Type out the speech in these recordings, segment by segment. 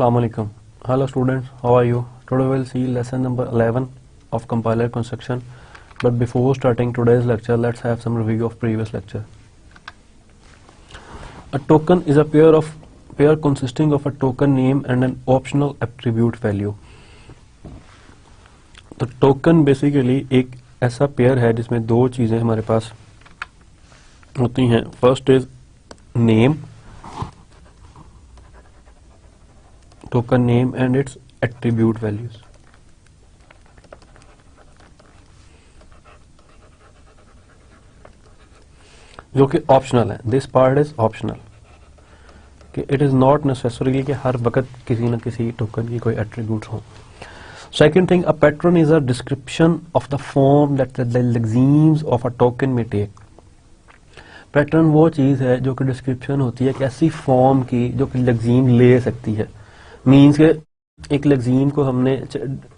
Assalamualaikum. Hello students, how are you? Today we'll see lesson number 11 of compiler construction. But before starting today's lecture, let's have some review of previous lecture. A token is a pair consisting of a token name and an optional attribute value. तो token basically एक ऐसा pair है जिसमें दो चीजें हमारे पास होती हैं. First is name, token name and its attribute values. जो कि ऑप्शनल है. दिस पार्ट इज ऑप्शनल कि इट इज नॉट नेसेसरी कि हर वक्त किसी न किसी टोकन की कोई एट्रीब्यूट हो. Second thing, a pattern is a description of the form that the lexemes of a token may take. Pattern वो चीज है जो कि डिस्क्रिप्शन होती है कि ऐसी फॉर्म की जो कि लेक्सीम ले सकती है. मीन्स के एक लेक्सीम को हमने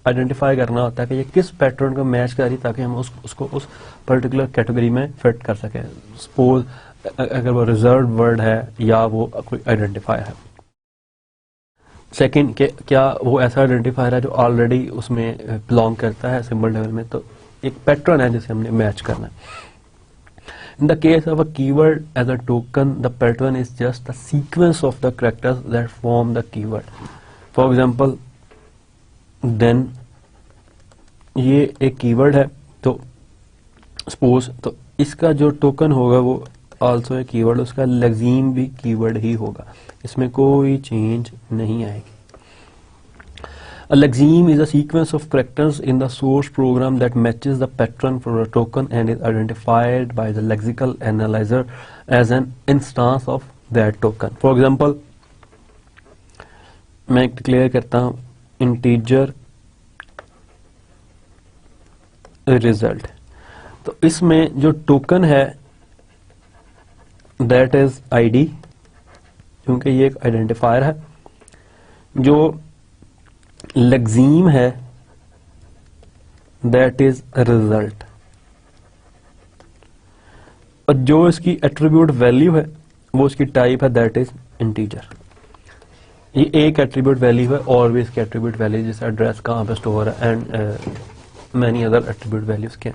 आइडेंटिफाई करना होता है कि ये किस पैटर्न को मैच कर रही ताकि हम उसको उस पर्टिकुलर कैटेगरी में फिट कर सकें. सपोज अगर वो रिजर्व वर्ड है या वो कोई आइडेंटिफायर है. सेकंड, क्या वो ऐसा आइडेंटिफायर है जो ऑलरेडी उसमें बिलोंग करता है सिंबल लेवल में. तो एक पैटर्न है जिसे हमने मैच करना है. In the case of a keyword as a token, the pattern is just the sequence of the characters that form the keyword. For example, then ये एक keyword है तो suppose तो इसका जो token होगा वो also एक keyword, उसका लेक्सीम भी keyword ही होगा. इसमें कोई change नहीं आएगी. A lexeme is a sequence of characters in the source program that matches the pattern for a token and is identified by the lexical analyzer as an instance of that token. For example, मैं declare करता हूँ integer result. तो इसमें जो token है that is ID, क्योंकि ये एक identifier है. जो लेक्सीम है दैट इज रिजल्ट, और जो इसकी एट्रीब्यूट वैल्यू है वो इसकी टाइप है दैट इज इंटीजर. ये एक एट्रीब्यूट वैल्यू है और भी इसकी एट्रीब्यूट वैल्यू जैसे एड्रेस कहाँ पे स्टोर है and many other attribute values के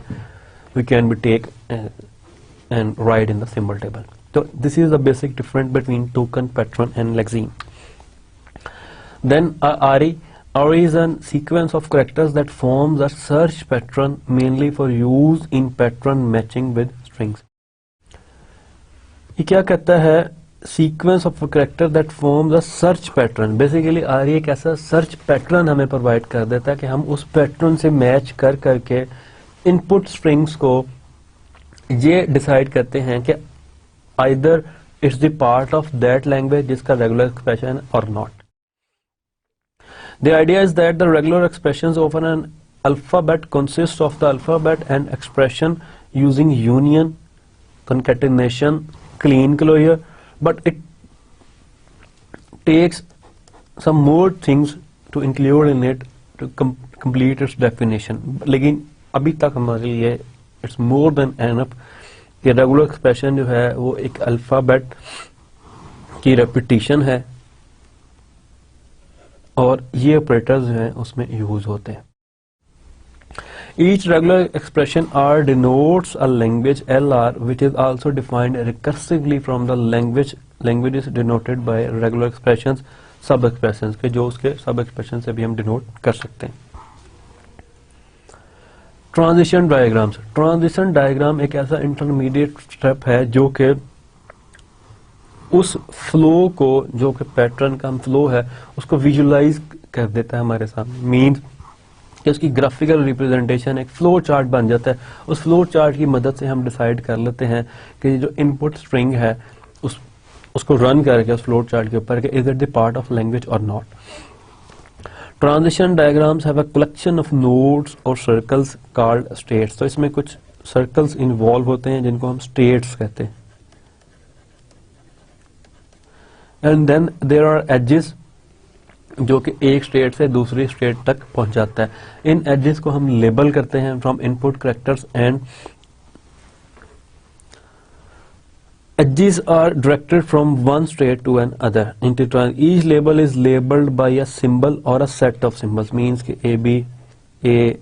we can be take and write in the symbol table. तो this is the basic difference between token, pattern and lexeme. Then Array is a sequence of characters that forms a search pattern mainly for use in pattern matching with strings. ये क्या कहता है? Sequence of a character that forms a search pattern. Basically array एक ऐसा search pattern हमें provide कर देता है कि हम उस pattern से match कर करके input strings को ये decide करते हैं कि either it's the part of that language जिसका regular expression or not. The idea is that the regular expressions of an alphabet consist of the alphabet and expression using union, concatenation, clean closure, but it takes some more things to include in it to complete its definition. लेकिन अभी तक हमारे लिए it's more than enough कि regular expression जो है वो एक alphabet की repetition है और ये ऑपरेटर्स जो हैं उसमें यूज होते हैं. Each regular expression R denotes a language LR which is also defined recursively from the language. Language is denoted by regular expressions, sub expressions के जो उसके sub expression से भी हम denote कर सकते हैं. Transition diagrams. Transition diagram एक ऐसा intermediate step है जो कि उस फ्लो को, जो कि पैटर्न का फ्लो है, उसको विजुलाइज कर देता है हमारे सामने. मीन्स कि उसकी ग्राफिकल रिप्रेजेंटेशन एक फ्लो चार्ट बन जाता है. उस फ्लो चार्ट की मदद से हम डिसाइड कर लेते हैं कि जो इनपुट स्ट्रिंग है उसको रन करके उस फ्लो चार्ट के ऊपर is it the part of language और not. Transition diagrams have a collection of nodes और सर्कल्स कॉल्ड स्टेट्स. तो इसमें कुछ सर्कल्स इन्वॉल्व होते हैं जिनको हम स्टेट्स कहते हैं. And then there are edges जो कि एक स्टेट से दूसरी स्टेट तक पहुंचाता है. इन एजेस को हम लेबल करते हैं from input characters and edges are directed from one state to another into each label is labeled by a symbol or a set of symbols means कि a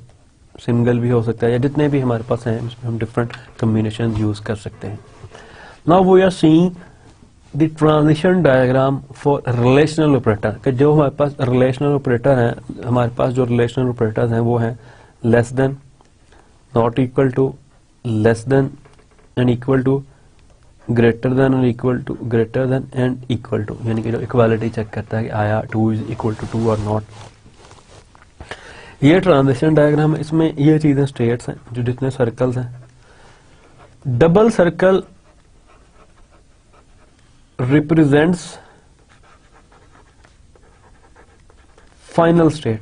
सिंगल भी हो सकता है या जितने भी हमारे पास हैं उसमें हम डिफरेंट कम्बिनेशन यूज कर सकते हैं. Now we are seeing the transition diagram for relational operator कि जो हमारे पास रिलेशनल ऑपरेटर हैं, हमारे पास जो रिलेशनल ऑपरेटर्स हैं वो हैं less than, not equal to, less than and equal to, greater than और equal to, greater than and equal to, यानी कि जो इक्वालिटी चेक करता है कि आया 2 इज इक्वल टू 2 और नॉट. ये ट्रांजिशन डायग्राम है, इसमें ये चीजें स्टेट्स हैं जो जितने सर्कल्स हैं. Double circle represents final state.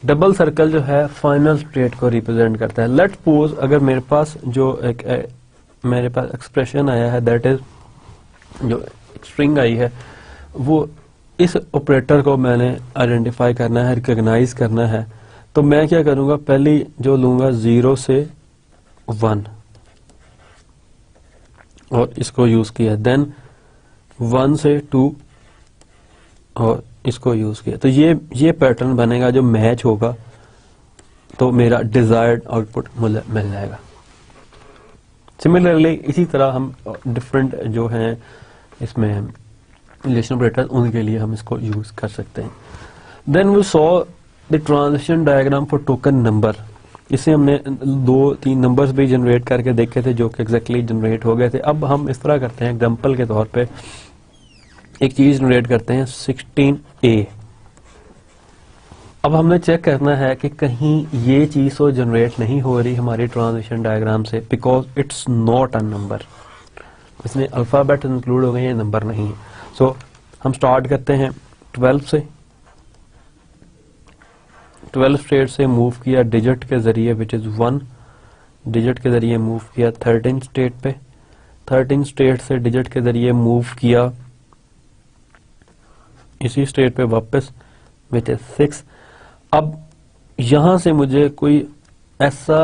Double circle जो है फाइनल स्टेट को रिप्रेजेंट करता है. लेट्स सपोज अगर मेरे पास जो मेरे पास एक्सप्रेशन आया है दैट इज जो स्ट्रिंग आई है वो इस ऑपरेटर को मैंने आइडेंटिफाई करना है, रिकॉग्नाइज करना है. तो मैं क्या करूंगा, पहली जो लूंगा 0 से 1 और इसको यूज किया, देन 1 से 2 और इसको यूज किया. तो ये पैटर्न बनेगा जो मैच होगा तो मेरा डिजायर्ड आउटपुट मिल जाएगा. सिमिलरली इसी तरह हम डिफरेंट जो हैं इसमें रिलेशन ऑपरेटर उनके लिए हम इसको यूज कर सकते हैं. Then we saw the transition diagram for token number. इससे हमने 2-3 नंबर्स भी जनरेट करके देखे थे जो कि एग्जैक्टली जनरेट हो गए थे. अब हम इस तरह करते हैं, एग्जांपल के तौर पे एक चीज जनरेट करते हैं 16A. अब हमने चेक करना है कि कहीं ये चीज तो जनरेट नहीं हो रही हमारी ट्रांजिशन डायग्राम से, because it's not a number. इसमें अल्फाबेट इंक्लूड हो गए, ये नंबर नहीं है. सो हम स्टार्ट करते हैं 12 से. 12 स्टेट से मूव किया डिजिट के जरिए विच इज 1, डिजिट के जरिए मूव किया 13 स्टेट पे, 13 स्टेट से डिजिट के जरिए मूव किया इसी स्टेट पे वापस विच इज 6. अब यहां से मुझे कोई ऐसा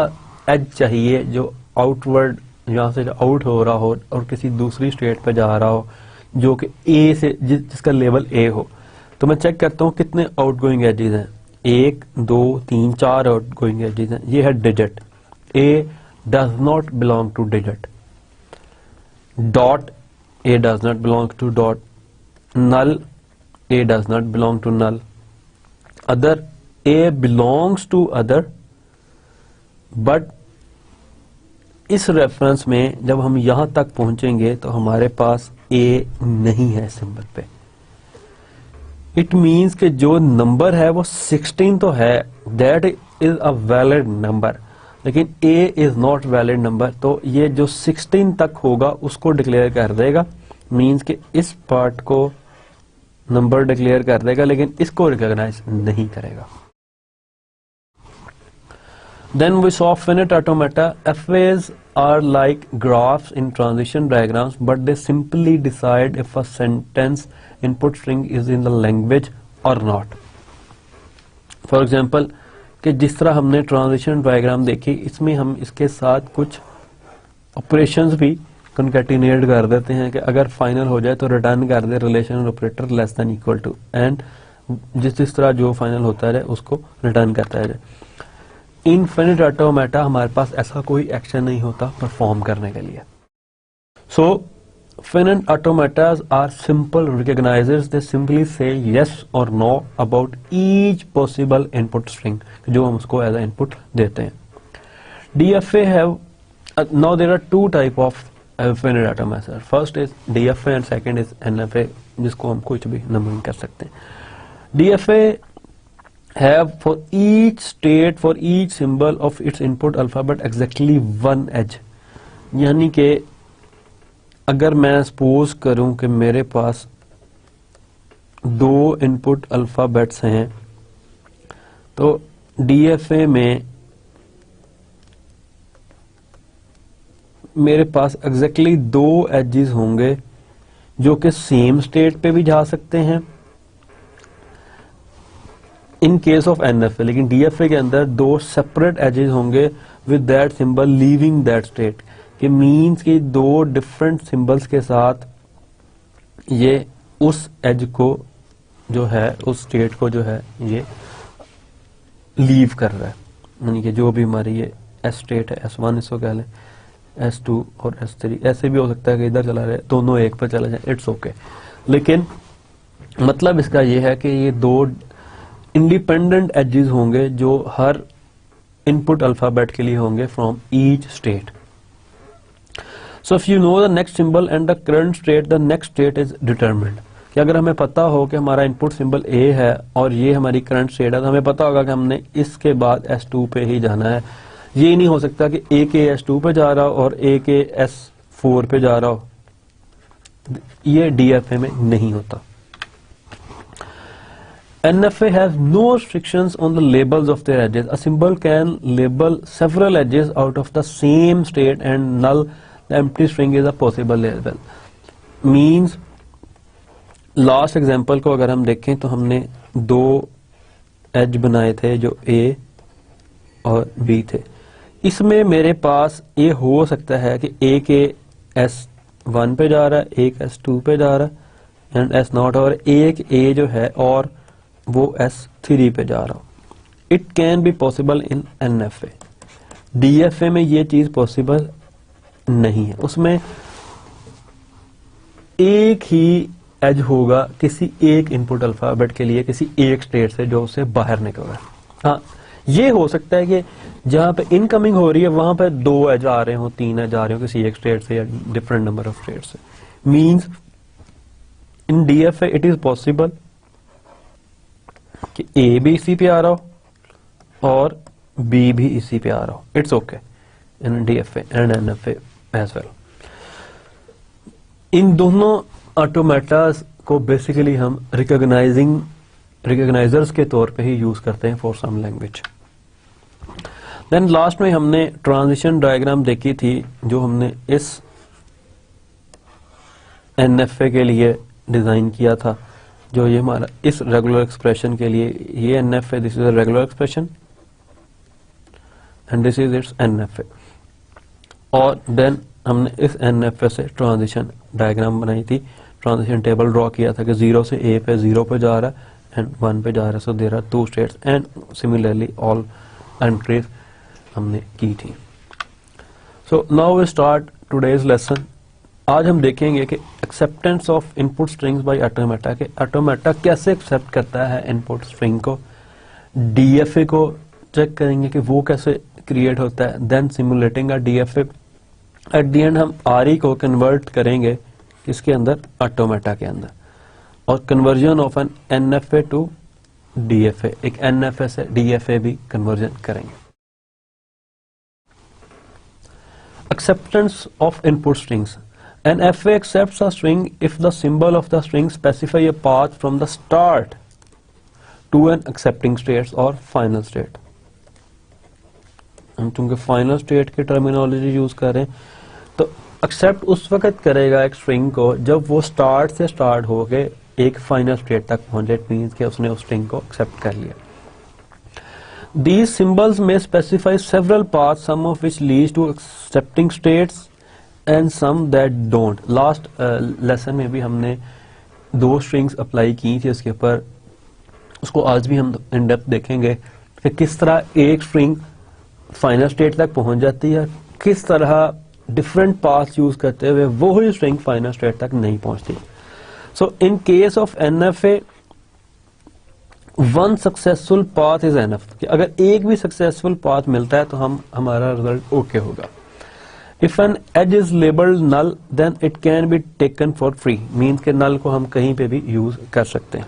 एज चाहिए जो आउटवर्ड यहां से आउट हो रहा हो और किसी दूसरी स्टेट पे जा रहा हो जो कि ए से जिसका लेवल ए हो. तो मैं चेक करता हूं कितने आउटगोइंग एजेस हैं. 1 2 3 4 आउटगोइंग एजेस हैं. ये है digit. A does not belong to digit. Dot a does not belong to dot. Null a does not belong to null. Other a belongs to other. But इस reference में जब हम यहां तक पहुंचेंगे तो हमारे पास ए नहीं है सिंबल पे. इट मीन्स कि जो नंबर है वो 16 तो है, that is a valid number, लेकिन ए इज नॉट वैलिड नंबर. तो ये जो 16 तक होगा उसको डिक्लेयर कर देगा, मीन्स कि इस पार्ट को नंबर डिक्लेयर कर देगा लेकिन इसको रिकॉग्नाइज नहीं करेगा. Then we saw finite automata. FAs are like graphs in transition diagrams, but they simply decide if a sentence input string is in the language or not. For example, कि जिस तरह हमने ट्रांजिशन डायग्राम देखी, इसमें हम इसके साथ कुछ ऑपरेशंस भी कंकैटिनेट कर देते हैं कि अगर फाइनल हो जाए तो रिटर्न कर दे relation operator less than equal to, and जिस तरह जो फाइनल होता है उसको रिटर्न करता है. इनफिनिट ऑटोमेटा हमारे पास ऐसा कोई एक्शन नहीं होता परफॉर्म करने के लिए. So finite automatas are simple recognizers. They simply say yes और no about each possible input string जो हम उसको एज अ इनपुट देते हैं. DFA have now there are 2 type of finite automata. First is DFA and second is NFA, जिसको हम कुछ भी नंबरिंग कर सकते हैं. DFA have for each state, for each symbol of its input alphabet exactly 1 edge. यानी कि अगर मैं सपोज करूं कि मेरे पास 2 इनपुट अल्फाबेट्स हैं तो डीएफए में मेरे पास एग्जैक्टली 2 एजेस होंगे जो कि सेम स्टेट पे भी जा सकते हैं इन केस ऑफ एनएफए, लेकिन डीएफए के अंदर 2 सेपरेट एजेस होंगे with that symbol leaving that state, कि मीन्स कि दो डिफरेंट सिंबल्स के साथ ये उस एज को जो है, उस स्टेट को जो है ये लीव कर रहा है, यानी कि जो भी हमारी ये एस स्टेट है, S1 इसको कह लें, S2 और S3, ऐसे भी हो सकता है कि इधर चला रहे, दोनों एक पर चला जाए, इट्स ओके। लेकिन मतलब इसका ये है कि ये दो इंडिपेंडेंट एजेस होंगे जो हर इनपुट अल्फाबेट के लिए होंगे from each state. So if you know the next symbol and the current state, the next state is determined, कि अगर हमें पता हो कि हमारा इनपुट सिंबल ए है और ये हमारी करंट स्टेट है, तो हमें पता होगा कि हमने इसके बाद S2 पे ही जाना है। ये नहीं हो सकता कि ए के S2 पे जा रहा हो और ए के S4 पे जा रहा हो, ये DFA में नहीं होता। NFA has no restrictions on the labels of their edges. A symbol can label several edges out of the same state and null the empty string is a possible label. Means last example को अगर हम देखें तो हमने दो as बनाए थे जो A और B थे। इसमें मेरे पास ये हो सकता है कि A के S1 पे जा रहा है, एक S2 पे जा रहा है एंड S0, और एक A जो है और वो S3 पे जा रहा हो। It can be possible in NFA। DFA में ये चीज पॉसिबल नहीं है, उसमें एक ही एज होगा किसी एक इनपुट अल्फाबेट के लिए, किसी एक स्टेट से जो उससे बाहर निकल रहा है। हाँ, ये हो सकता है कि जहां पे इनकमिंग हो रही है वहां पे दो एज आ रहे हो, तीन एज आ रहे हो किसी एक स्टेट से या डिफरेंट नंबर ऑफ स्टेट से। Means in DFA it is possible कि A भी इसी पे आ रहा हो और B भी इसी पे आ रहा हो, it's okay in DFA and NFA as well. इन दोनों ऑटोमेटास को बेसिकली हम रिकॉग्नाइजर्स के तौर पे ही यूज करते हैं for some language. Then last में हमने ट्रांजिशन डायग्राम देखी थी जो हमने इस NFA के लिए डिजाइन किया था, जो ये हमारा इस रेगुलर एक्सप्रेशन के लिए ये NFA, this is a regular expression and this is it's NFA। और देन हमने इस NFA से ट्रांजिशन डायग्राम बनाई थी, ट्रांजिशन टेबल ड्रॉ किया था कि 0 से A पे 0 पे जा रहा है एंड 1 पे जा रहा है, so there are two states and similarly all entries हमने की थी। So now we start today's lesson. आज हम देखेंगे कि acceptance of input strings by automata, के ऑटोमेटा कैसे एक्सेप्ट करता है इनपुट स्ट्रिंग को। DFA को चेक करेंगे कि वो कैसे क्रिएट होता है, then simulating a DFA। At the end हम RE को कन्वर्ट करेंगे इसके अंदर, ऑटोमेटा के अंदर, और conversion of an NFA to DFA, एक NFA से DFA भी कन्वर्जन करेंगे। Acceptance of input strings. An FA accepts a string if the symbol of the string specify a path from the start to an accepting state or final state. हम चूंकि final state की terminology use कर रहे हैं, तो accept उस वक्त करेगा एक स्ट्रिंग को जब वो स्टार्ट से स्टार्ट होके एक फाइनल स्टेट तक पहुंचे। इट मींस कि उसने उस स्ट्रिंग को एक्सेप्ट कर लिया। These symbols may specify several paths, some of which leads to accepting states and some that don't. Last lesson में भी हमने दो स्ट्रिंग्स अप्लाई की थी उसके ऊपर, उसको आज भी हम इन डेप्थ देखेंगे कि किस तरह एक स्ट्रिंग फाइनल स्टेट तक पहुंच जाती है, किस तरह डिफरेंट पाथ्स यूज करते हुए वो ही स्ट्रिंग फाइनल स्टेट तक नहीं पहुंचती। So in case of NFA one successful path is enough, कि अगर एक भी सक्सेसफुल पाथ मिलता है तो हमारा रिजल्ट ओके होगा। If an edge is labelled null then it can be taken for free, means के नल को हम कहीं पे भी यूज कर सकते हैं।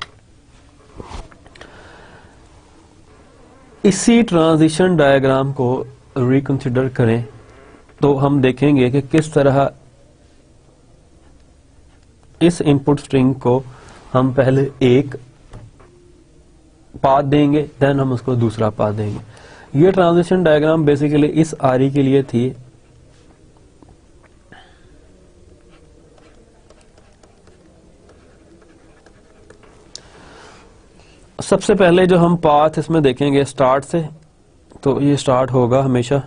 इसी ट्रांजिशन डायग्राम को रिकंसिडर करें तो हम देखेंगे कि किस तरह इस इनपुट स्ट्रिंग को हम पहले एक पाथ देंगे, देन हम उसको दूसरा पाथ देंगे। ये ट्रांजिशन डायग्राम बेसिकली इस RE के लिए थी। सबसे पहले जो हम पाथ इसमें देखेंगे स्टार्ट से, तो ये स्टार्ट होगा हमेशा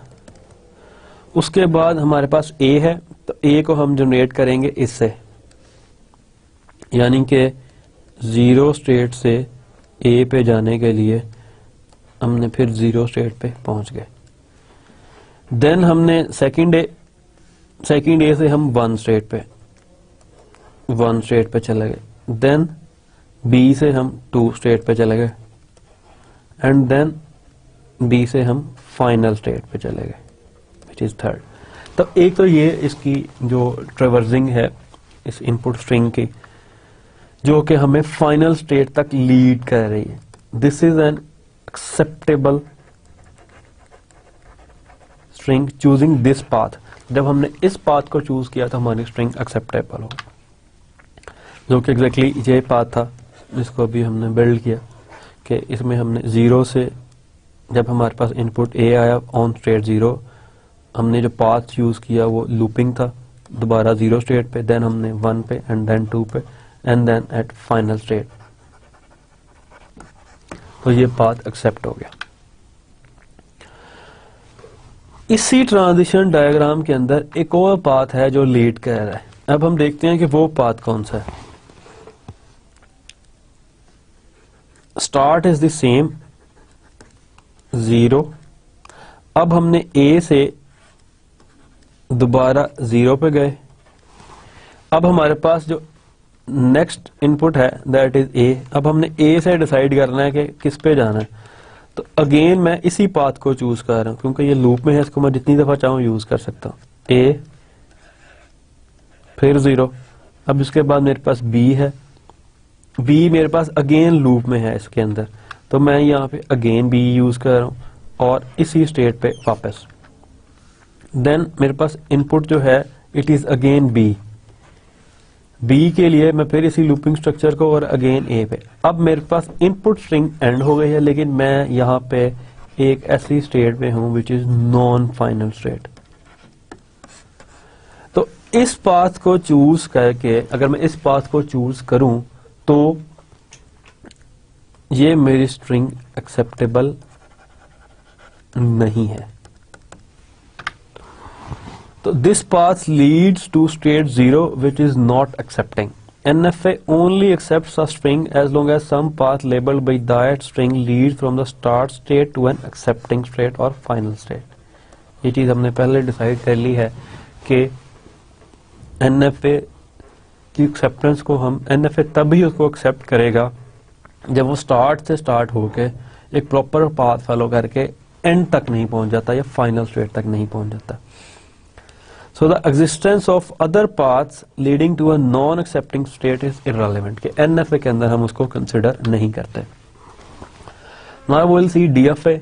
उसके बाद हमारे पास ए है, तो ए को हम जनरेट करेंगे इससे, यानी कि 0 स्टेट से ए पे जाने के लिए हमने फिर 0 स्टेट पे पहुंच गए। देन हमने सेकंड ए से हम 1 स्टेट पे चले गए। देन बी से हम 2 स्टेट पे चले गए, एंड देन बी से हम फाइनल स्टेट पे चले गए, विच इज थर्ड। तो एक तो ये इसकी जो ट्रेवर्सिंग है इस इनपुट स्ट्रिंग की, जो कि हमें फाइनल स्टेट तक लीड कर रही है। This is an acceptable string choosing this path. जब हमने इस पाथ को चूज किया तो हमारी स्ट्रिंग एक्सेप्टेबल हो, जो कि एग्जैक्टली ये पाथ था जिसको अभी हमने बिल्ड किया, कि इसमें हमने 0 से, जब हमारे पास इनपुट ए आया ऑन स्टेट 0, हमने जो पाथ यूज किया वो लूपिंग था, दोबारा 0 स्टेट पे, देन हमने 1 पे, एंड देन 2 पे, and then at final state. तो ये पाथ एक्सेप्ट हो गया। इसी ट्रांजिशन डायग्राम के अंदर एक और पाथ है जो लीड कर रहा है। अब हम देखते हैं कि वो पाथ कौन सा है। Start is the same 0। अब हमने ए से दोबारा 0 पे गए। अब हमारे पास जो नेक्स्ट इनपुट है दैट इज ए। अब हमने ए से डिसाइड करना है कि किस पे जाना है, तो अगेन मैं इसी पाथ को चूज कर रहा हूं क्योंकि ये लूप में है, इसको मैं जितनी दफा चाहूं यूज कर सकता हूं। ए फिर 0। अब इसके बाद मेरे पास बी है, बी मेरे पास अगेन लूप में है इसके अंदर, तो मैं यहाँ पे अगेन बी यूज कर रहा हूं और इसी स्टेट पे वापस। देन मेरे पास इनपुट जो है it is again b. B के लिए मैं फिर इसी लूपिंग स्ट्रक्चर को और अगेन ए पे। अब मेरे पास इनपुट स्ट्रिंग एंड हो गई है, लेकिन मैं यहाँ पे एक ऐसी स्टेट में हूं which is non final state. तो इस पाथ को चूज करके, अगर मैं इस पाथ को चूज करूं तो ये मेरी स्ट्रिंग एक्सेप्टेबल नहीं है। तो this path leads to state 0 which is not accepting. NFA only accepts a string as long as some path labeled by that string leads from the start state to an accepting state or final state. ये चीज हमने पहले decide कर ली है कि NFA की acceptance को हम, NFA तभी उसको एक्सेप्ट करेगा जब वो स्टार्ट से स्टार्ट होके एक प्रॉपर पाथ फॉलो करके एंड तक नहीं पहुंच जाता या फाइनल स्टेट तक नहीं पहुंच जाता। So the existence of other paths leading to a non-accepting state is irrelevant. कि NFA के अंदर हम उसको consider नहीं करते। Now we will see DFA.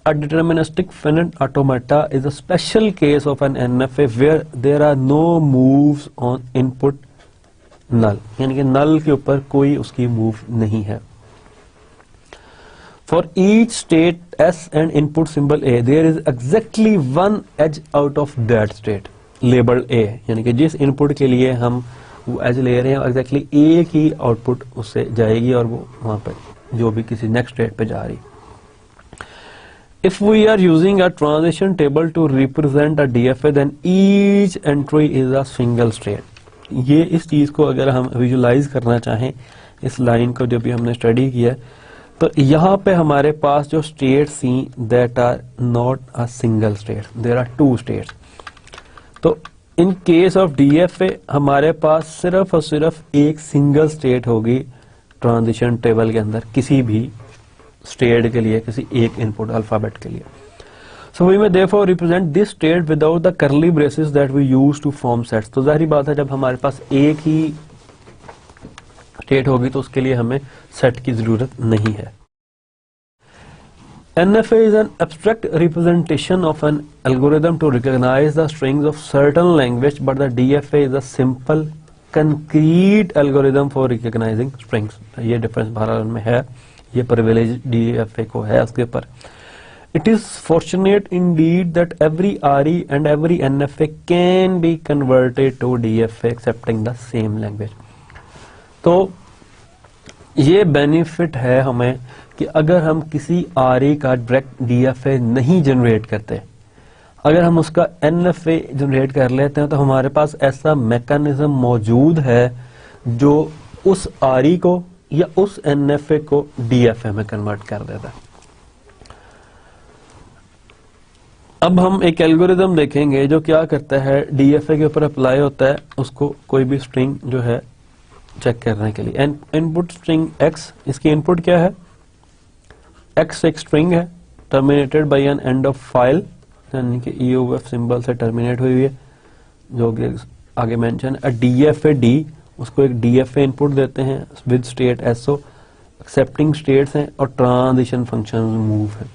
A deterministic finite automata is a special case of an NFA where there are no moves on input null. यानी कि null के ऊपर कोई उसकी move नहीं है। For each state S and input symbol A, there is exactly one edge out of that state labeled A. यानी कि जिस इनपुट के लिए हम वो एज ले रहे हैं exactly A की आउटपुट उससे जाएगी और वो वहां पर जो भी किसी नेक्स्ट स्टेट पे जा रही। If we are using a transition table to represent a DFA, then each entry is a single state. ये इस चीज को अगर हम विजुलाइज करना चाहें, इस लाइन को जो भी हमने स्टडी किया, तो यहाँ पे हमारे पास जो स्टेट्स थी that are not a single state, there are 2 states. तो इन केस ऑफ DFA हमारे पास सिर्फ और सिर्फ एक सिंगल स्टेट होगी ट्रांजिशन टेबल के अंदर किसी भी स्टेट के लिए, किसी एक इनपुट अल्फाबेट के लिए। So we may therefore represent this state without the curly braces that we use to form sets. तो जाहिर बात है जब हमारे पास एक ही स्टेट होगी तो उसके लिए हमें सेट की जरूरत नहीं है। NFA is an abstract representation of an algorithm to recognize the strings of certain language, but the DFA is a simple concrete algorithm for recognizing strings. ये डिफरेंस भारत में है, ये privilege DFA को है उसके ऊपर। It is fortunate indeed that every RE and every NFA can be converted to DFA accepting the same language. तो ये बेनिफिट है हमें कि अगर हम किसी RE का डायरेक्ट DFA नहीं जनरेट करते, अगर हम उसका NFA जनरेट कर लेते हैं तो हमारे पास ऐसा मैकेनिज्म मौजूद है जो उस RE को या उस NFA को DFA में कन्वर्ट कर देता है। अब हम एक एल्गोरिदम देखेंगे जो क्या करता है, DFA के ऊपर अप्लाई होता है उसको कोई भी स्ट्रिंग जो है चेक करने के लिए। इनपुट स्ट्रिंग x, इसकी इनपुट क्या है, x एक स्ट्रिंग है terminated by an end of file, यानी कि EOF सिंबल से टर्मिनेट हुई है, जो कि आगे मेंशन है। DFA D, उसको एक DFA इनपुट देते हैं with state SO, accepting states हैं और ट्रांजिशन फंक्शन मूव है।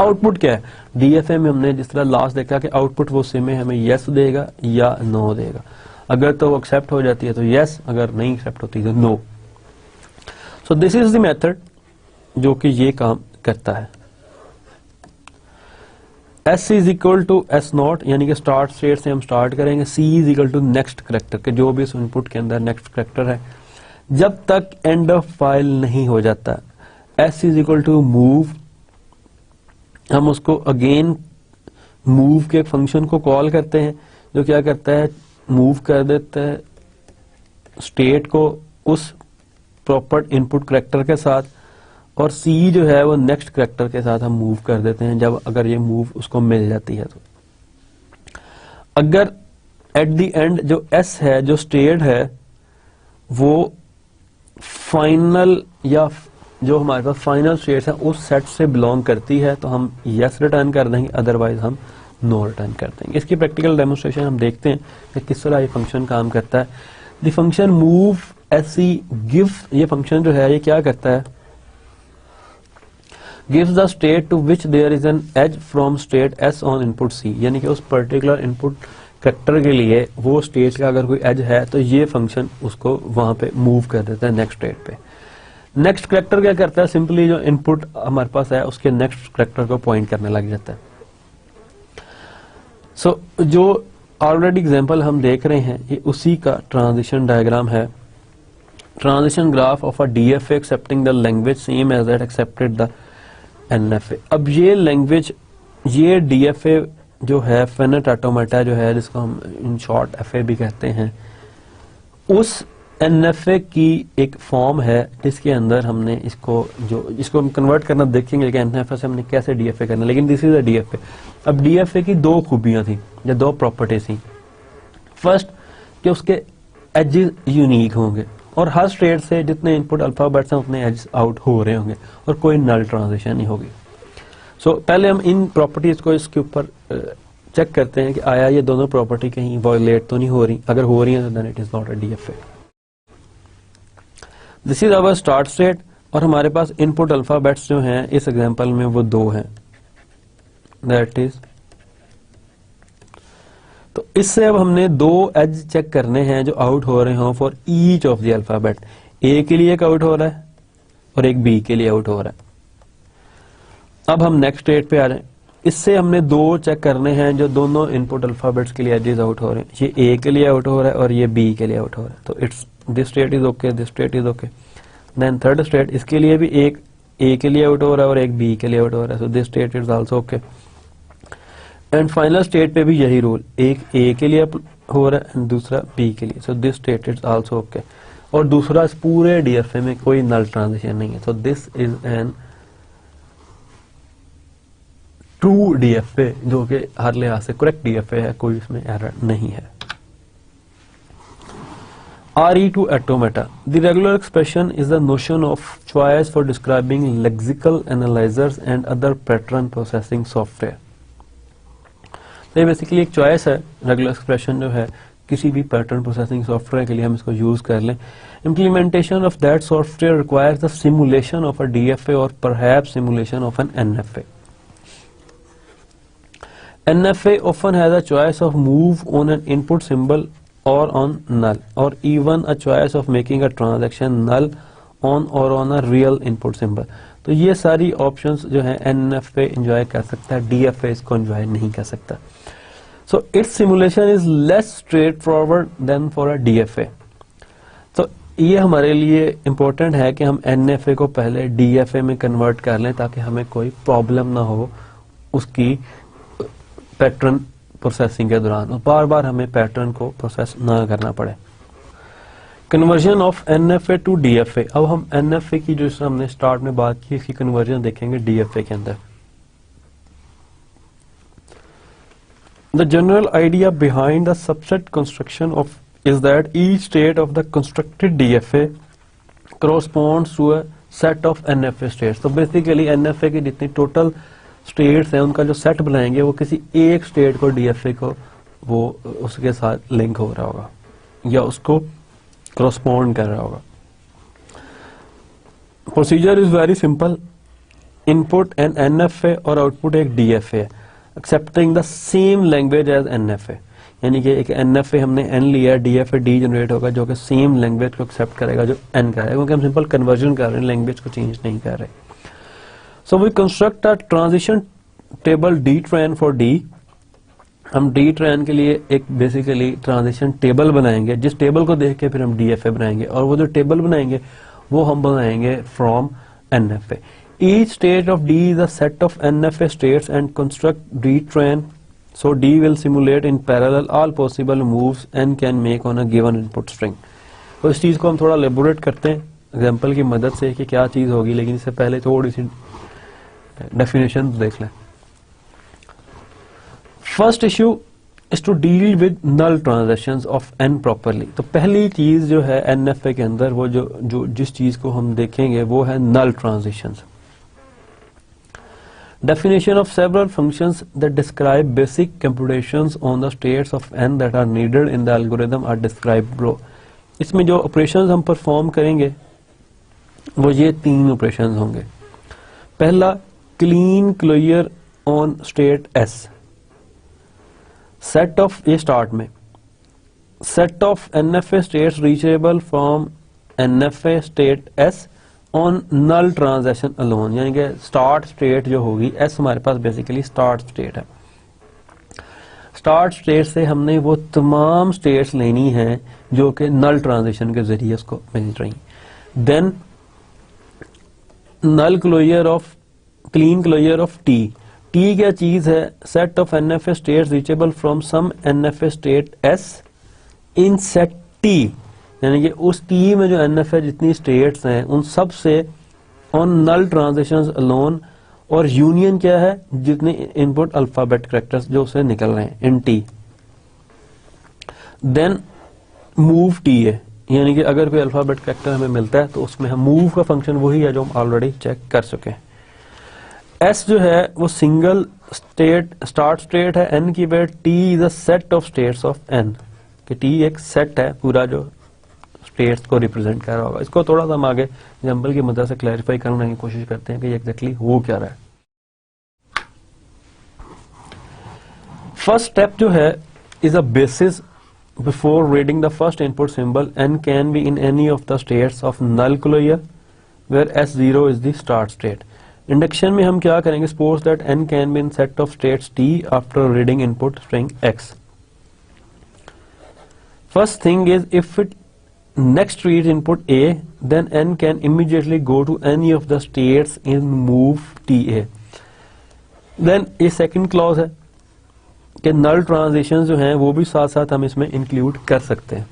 आउटपुट क्या है, DFA में हमने जिस तरह लास्ट देखा कि आउटपुट वो सिम में हमें यस देगा या नो देगा। अगर तो वो एक्सेप्ट हो जाती है तो यस, अगर नहीं एक्सेप्ट होती तो no. So this is the method जो कि ये काम करता है। S is equal to S0, यानी कि स्टार्ट स्टेट से हम स्टार्ट करेंगे। C is equal to next character के, जो भी इस इनपुट के अंदर नेक्स्ट करेक्टर है, जब तक एंड ऑफ फाइल नहीं हो जाता। S is equal to move, हम उसको अगेन मूव के फंक्शन को कॉल करते हैं जो क्या करता है, मूव कर देता है स्टेट को उस प्रॉपर इनपुट करेक्टर के साथ, और C जो है वो नेक्स्ट करेक्टर के साथ हम मूव कर देते हैं जब अगर ये मूव उसको मिल जाती है तो। अगर एट द एंड जो S है, जो स्टेट है, वो फाइनल या जो हमारे पास फाइनल स्टेट्स है उस सेट से बिलोंग करती है तो हम यस रिटर्न कर देंगे, अदरवाइज हम नो रिटर्न कर देंगे। इसकी प्रैक्टिकल डेमोन्स्ट्रेशन हम देखते हैं कि किस तरह ये फंक्शन काम करता है। The function move SE give, ये फंक्शन जो है ये क्या करता है, gives the state to which there is an edge from state S on input C, यानी कि उस पर्टिकुलर इनपुट करेक्टर के लिए वो स्टेट का अगर कोई एज है तो ये फंक्शन उसको वहां पे मूव कर देता है नेक्स्ट स्टेट पे। नेक्स्ट करेक्टर क्या करता है, सिंपली जो इनपुट हमारे पास है उसके नेक्स्ट करेक्टर को पॉइंट करने लग जाता है। सो जो ऑलरेडी एग्जांपल हम देख रहे हैं ये उसी का ट्रांजिशन डायग्राम है। Transition graph of a DFA accepting the language same as that accepted the NFA। अब ये लैंग्वेज, ये DFA जो है फिनिट ऑटोमेटा जो है, जिसको हम इन शॉर्ट FA भी कहते हैं, उस NFA की एक फॉर्म है जिसके अंदर हमने इसको हम कन्वर्ट करना देखेंगे कि NFA से हमने कैसे DFA करना, लेकिन दिस इज अ DFA। अब DFA की दो खूबियां थी या दो प्रॉपर्टीज थी। फर्स्ट कि उसके एजेस यूनिक होंगे और हर स्टेट से जितने इनपुट अल्फाबेट्स हैं उतने एजेस आउट हो रहे होंगे और कोई नल ट्रांजिशन नहीं होगी। सो पहले हम इन प्रॉपर्टीज को इसके ऊपर चेक करते हैं कि आया ये दोनों प्रॉपर्टी कहीं वायलेट तो नहीं हो रही। अगर हो रही है तो then it is not a DFA। This is our start state और हमारे पास इनपुट अल्फाबेट्स जो हैं इस एग्जांपल में वो दो हैं, दैट इज। तो इससे अब हमने दो एज चेक करने हैं जो आउट हो रहे हों for each of the alphabet. A के लिए एक आउट हो रहा है और एक बी के लिए आउट हो रहा है। अब हम नेक्स्ट स्टेट पे आ रहे हैं। इससे हमने दो चेक करने हैं जो दोनों इनपुट अल्फाबेट्स के लिए एजेस आउट हो रहे हैं। ये ए के लिए आउट हो रहा है और ये बी के लिए आउट हो रहा है। तो it's this state is okay, this state is okay. Then third state, इसके लिए भी एक ए के लिए आउट हो रहा है और एक बी के लिए आउट हो रहा है। So this state is also okay. And final state पे भी यही रूल, एक ए के लिए हो रहा है एंड दूसरा बी के लिए। So this state is also okay. और दूसरा, इस पूरे DFA में कोई नल ट्रांजिशन नहीं है। सो this is an true DFA, जो कि हर लिहाज से करेक्ट DFA है, कोई इसमें एरर नहीं है। RE to automata. The regular expression is the notion of choice for describing lexical analyzers and other pattern processing software. तो ये बेसिकली एक चॉइस है, रेगुलर एक्सप्रेशन जो है किसी भी पैटर्न प्रोसेसिंग सॉफ्टवेयर के लिए हम इसको यूज कर लें। Implementation of that software requires the simulation of a DFA और perhaps simulation of an NFA. NFA often has a choice of move on an input symbol or on null, or even a choice of making a transaction null on or on a real input symbol. तो ये सारी options जो है NFA enjoy कर सकता है, DFA इसको enjoy नहीं कर सकता। So its simulation is less straight forward than for a DFA। तो ये हमारे लिए इम्पोर्टेंट है कि हम NFA को पहले DFA में कन्वर्ट कर लें ताकि हमें कोई प्रॉब्लम ना हो उसकी पैटर्न प्रोसेसिंग के दौरान, और बार बार हमें पैटर्न को प्रोसेस ना करना पड़े। Conversion of NFA to DFA। अब हम NFA की जो हमने स्टार्ट में बात की, इसकी कन्वर्जन देखेंगे DFA के अंदर। The general idea behind the subset construction of is that each state of the constructed DFA corresponds to a set of NFA states। तो बेसिकली NFA की जितनी टोटल स्टेट्स हैं उनका जो सेट बनाएंगे वो किसी एक स्टेट को DFA को वो उसके साथ लिंक हो रहा होगा या उसको correspond कर रहा होगा। Procedure is very simple। Input an NFA और आउटपुट एक DFA accepting the same language as NFA। यानी कि एक NFA हमने N लिया, DFA D जनरेट होगा जो कि सेम लैंग्वेज को एक्सेप्ट करेगा जो N का है, क्योंकि हम सिंपल कन्वर्जन कर रहे हैं, लैंग्वेज को चेंज नहीं कर रहे। So we construct a transition table DTran for D। हम DTran के लिए एक बेसिकली ट्रांजिशन टेबल बनाएंगे, जिस टेबल को देख के फिर हम DFA बनाएंगे, और वो जो टेबल बनाएंगे वो हम बनाएंगे from NFA। Each state of D is a set of NFA states and construct DTran, so D will simulate in parallel all possible moves N can make on a given input string। तो इस चीज को हम थोड़ा elaborate करते हैं example की मदद से कि क्या चीज होगी, लेकिन इससे पहले थोड़ी सी डेफिनेशन देख लें। First issue is to deal with null transactions of N properly. तो पहली चीज जो है NFA के अंदर वो जो जिस चीज को हम देखेंगे वो है नल transitions. Definition of several functions that describe basic computations on the states of N that are needed in the algorithm are described below। इसमें जो ऑपरेशंस हम परफॉर्म करेंगे वो ये तीन ऑपरेशंस होंगे। पहला clean clear on state S, set of, ये स्टार्ट में set of NFA states reachable from NFA state S on null transaction alone. यानी कि स्टार्ट स्टेट जो होगी S हमारे पास बेसिकली स्टार्ट स्टेट है। स्टार्ट स्टेट से हमने वो तमाम स्टेट्स लेनी है जो कि नल ट्रांजिशन के जरिए उसको मिल रही। Then null closure of, clean closure of T। T क्या चीज है? Set of NFA states reachable from some NFA state S in set T। यानी कि उस T में जो NFA जितनी स्टेट्स हैं उन सब से ऑन नल ट्रांजिशंस अलोन, और यूनियन क्या है? जितने इनपुट अल्फाबेट कैरेक्टर्स जो उससे निकल रहे हैं इन T। देन मूव T है, यानी कि अगर कोई अल्फाबेट कैरेक्टर हमें मिलता है तो उसमें हम मूव का फंक्शन वही है जो हम ऑलरेडी चेक कर चुके हैं। S जो है वो सिंगल स्टेट स्टार्ट स्टेट है N की बेट। T is a set of states of N, कि T एक सेट है पूरा जो स्टेट्स को रिप्रेजेंट कर रहा होगा। इसको थोड़ा सा हम आगे एग्जांपल की मदद से क्लैरिफाई करने की कोशिश करते हैं कि एग्जैक्टली हो क्या रहा है। फर्स्ट स्टेप जो है is a basis before reading the first input symbol N can be in any of the states of null closure where S0 is the start state. Induction में हम क्या करेंगे? Suppose that N can be in set of states T after reading input string X। First thing is if it next reads input A, then N can immediately go to any of the states in move TA। then ये second clause है कि null transitions जो हैं वो भी साथ साथ हम इसमें include कर सकते हैं।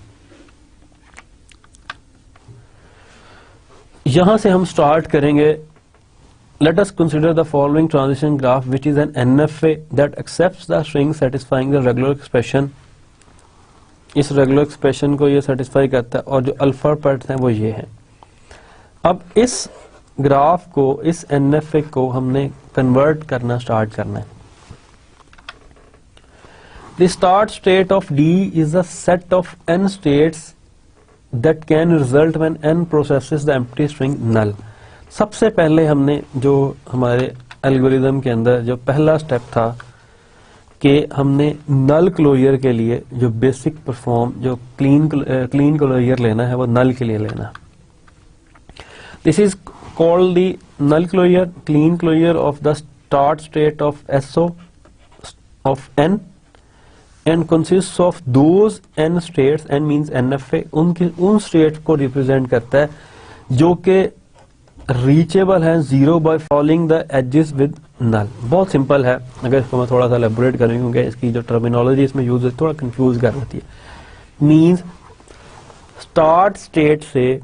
यहां से हम start करेंगे। Let us consider the following transition graph which is an NFA that accepts the string satisfying the regular expression। इस रेगुलर एक्सप्रेशन को ये सेटिस्फाई करता है और जो अल्फाबेट्स हैं वो ये हैं। अब इस ग्राफ को, इस NFA को हमने कन्वर्ट करना स्टार्ट करना है। The start state of D is a set of N states that can result when N processes the empty string null. सबसे पहले हमने जो हमारे एल्गोरिदम के अंदर जो पहला स्टेप था कि हमने नल क्लोजर के लिए जो बेसिक परफॉर्म जो क्लीन क्लोजर लेना है वो नल के लिए लेना। This is called the null closure, clean closure of the start state of SO of N and consist of those N states, N means NFA, उन स्टेट्स को represent करता है जो कि रीचेबल है 0 by following the edges with null. बहुत simple है, अगर इसको मैं थोड़ा सा एलेबोरेट करूँ क्योंकि इसकी जो टर्मिनोलॉजी इसमें यूज है थोड़ा कंफ्यूज कर देती है। मींस स्टार्ट स्टेट से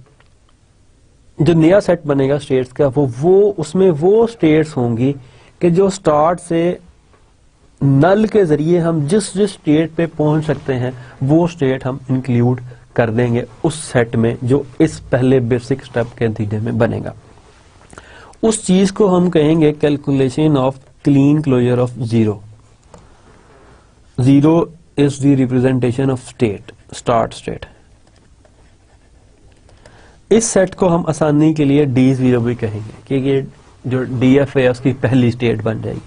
जो नया सेट बनेगा स्टेट्स का वो उसमें वो स्टेट्स होंगी कि जो स्टार्ट से नल के जरिए हम जिस जिस स्टेट पे पहुंच सकते हैं वो स्टेट हम इंक्लूड कर देंगे उस सेट में जो इस पहले बेसिक स्टेप के नतीजे में बनेगा। उस चीज को हम कहेंगे calculation of clean closure of zero. Zero is the representation of state, start state. इस सेट को हम आसानी के लिए D0 भी कहेंगे क्योंकि जो DF है उसकी पहली स्टेट बन जाएगी।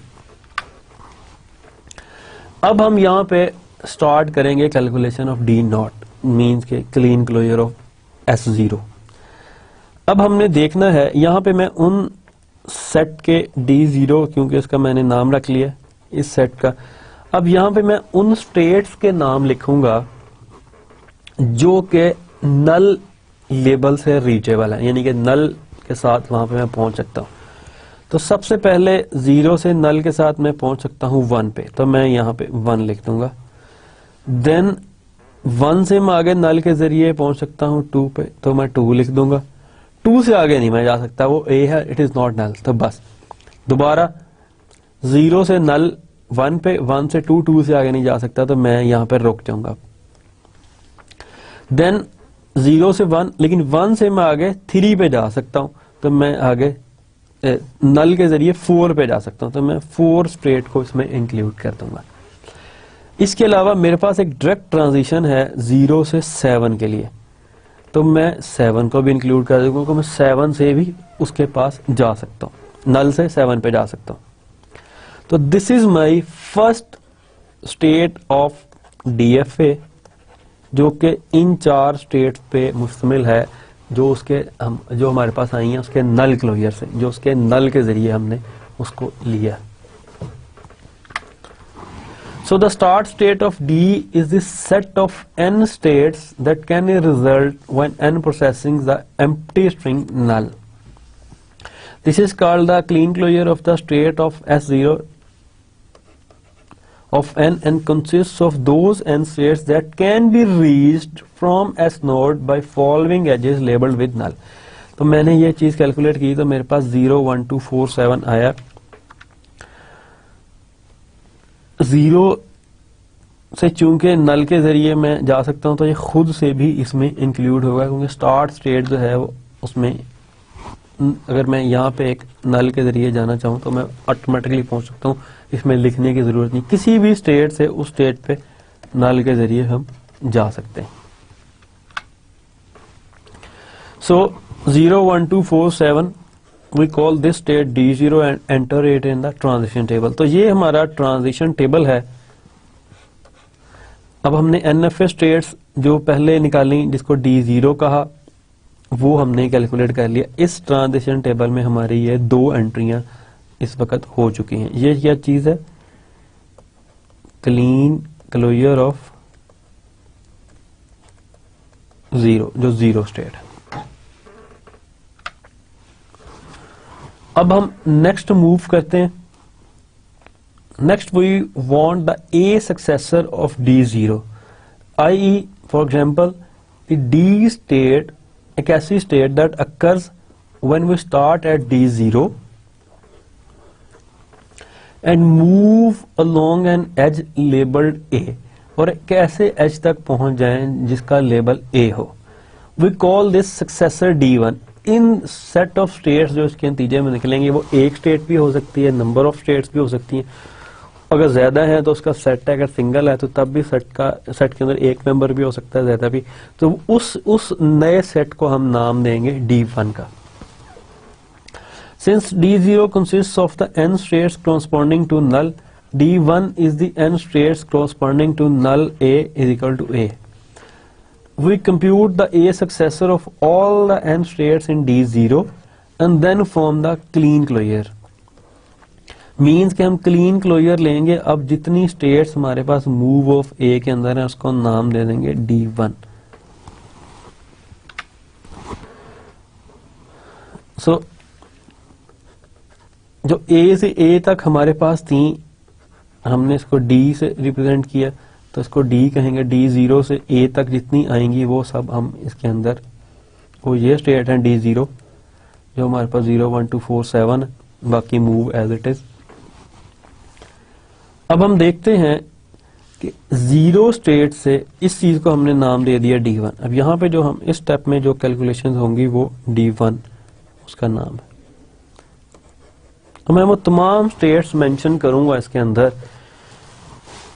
अब हम यहां पे स्टार्ट करेंगे कैलकुलेशन ऑफ D0 मींस के क्लीन क्लोजर ऑफ S0। अब हमने देखना है यहां पे मैं उन सेट के D0 क्योंकि इसका मैंने नाम रख लिया इस सेट का। अब यहां पे मैं उन स्टेट्स के नाम लिखूंगा जो के नल लेबल से रीचेबल है, यानी कि नल के साथ वहां पे मैं पहुंच सकता हूं। तो सबसे पहले 0 से नल के साथ मैं पहुंच सकता हूं 1 पे, तो मैं यहां पे 1 लिख दूंगा। देन 1 से मैं आगे नल के जरिए पहुंच सकता हूं 2 पे, तो मैं 2 लिख दूंगा। 2 से आगे नहीं मैं जा सकता, वो A है, इट इज नॉट नल। तो बस दोबारा 0 से नल 1 पे, 1 से 2 से आगे नहीं जा सकता, तो मैं यहां पे रुक जाऊंगा। देन 0 से 1, लेकिन 1 से मैं आगे 3 पे जा सकता हूं, तो मैं आगे नल के जरिए 4 पे जा सकता हूं, तो मैं 4 स्टेट को इसमें इंक्लूड कर दूंगा। इसके अलावा मेरे पास एक डायरेक्ट ट्रांजिशन है 0 से 7 के लिए, तो मैं 7 को भी इंक्लूड कर दूंगा क्योंकि मैं 7 से भी उसके पास जा सकता हूं, नल से 7 पे जा सकता हूं। तो this is my first state of DFA जो कि इन 4 स्टेट्स पे मुश्तमिल है, जो हमारे पास आई हैं उसके नल क्लोजर से, जो उसके नल के जरिए हमने उसको लिया। So the start state of D is the set of n states that can result when n processing the empty string null. This is called the clean closure of the state of S0 of n and consists of those n states that can be reached from S node by following edges labeled with null. तो मैंने ये चीज calculate की तो मेरे पास 0 1 2 4 7 आया। 0 से चूंकि नल के जरिए मैं जा सकता हूं तो ये खुद से भी इसमें इंक्लूड होगा क्योंकि स्टार्ट स्टेट जो है वो उसमें अगर मैं यहाँ पे एक नल के जरिए जाना चाहूँ तो मैं ऑटोमेटिकली पहुंच सकता हूँ, इसमें लिखने की जरूरत नहीं। किसी भी स्टेट से उस स्टेट पे नल के जरिए हम जा सकते हैं। So 0 1 2 4 7 we call this state D0 and enter it in the transition table. तो ये हमारा ट्रांजिशन टेबल है। अब हमने NFA स्टेट्स जो पहले निकाली जिसको D0 कहा वो हमने कैलकुलेट कर लिया। इस ट्रांजिशन टेबल में हमारी ये 2 एंट्रियां इस वक्त हो चुकी हैं। ये क्या चीज है? क्लीन क्लोजर ऑफ 0 जो 0 स्टेट है। अब हम नेक्स्ट मूव करते हैं। Next we want the A successor of D0, i.e. For example the D state एक ऐसी state that occurs when we start at D0 and move along an edge labelled A, और एक ऐसे एज तक पहुंच जाएं जिसका लेबल A हो। We call this successor D1। In set of states जो इसके नतीजे में निकलेंगे वो एक स्टेट भी हो सकती है, नंबर ऑफ स्टेट्स भी हो सकती हैं। अगर ज्यादा है तो उसका सेट है, अगर सिंगल है तो तब भी सेट के अंदर एक मेंबर भी हो सकता है, ज्यादा भी। तो उस नए सेट को हम नाम देंगे D1 का। Since D0 consists of the n states corresponding to null, D1 is the n states corresponding to null A is equal to A. We compute the A successor of all the n states in D0 and then form the clean closure. Means कि हम clean closure लेंगे। अब जितनी states हमारे पास move of ए के अंदर है उसको नाम दे देंगे D1। सो जो ए से ए तक हमारे पास थी, हमने इसको डी से रिप्रेजेंट किया, तो इसको डी कहेंगे। डी 0 से ए तक जितनी आएंगी वो सब हम इसके अंदर, वो ये स्टेट है डी 0 जो हमारे पास 0 1 2 4 7, बाकी मूव एज इट इज। अब हम देखते हैं कि 0 स्टेट से इस चीज को हमने नाम दे दिया D1। अब यहाँ पे जो हम इस स्टेप में जो कैलकुलेशंस होंगी वो D1 उसका नाम है। तो मैं वो तमाम स्टेट्स मेंशन करूंगा इसके अंदर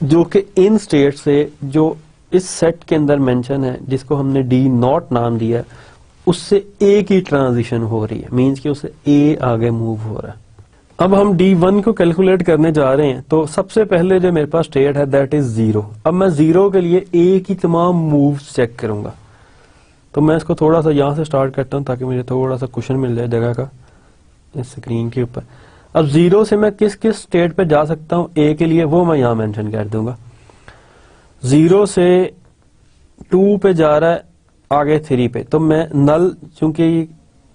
जो कि इन स्टेट से जो इस सेट के अंदर मेंशन है, जिसको हमने D0 नाम दिया, उससे ए की ट्रांजिशन हो रही है, मींस कि उससे ए आगे मूव हो रहा है। अब हम D1 को कैलकुलेट करने जा रहे हैं, तो सबसे पहले जो मेरे पास स्टेट है दैट इज 0। अब मैं 0 के लिए ए की तमाम मूव्स चेक करूंगा। तो मैं इसको थोड़ा सा यहां से स्टार्ट करता हूं ताकि मुझे थोड़ा सा कुशन मिल जाए जगह का इस स्क्रीन के ऊपर। अब 0 से मैं किस किस स्टेट पे जा सकता हूं ए के लिए, वो मैं यहां मेंशन कर दूंगा। 0 से 2 पे जा रहा है, आगे 3 पे, तो मैं नल, चूंकि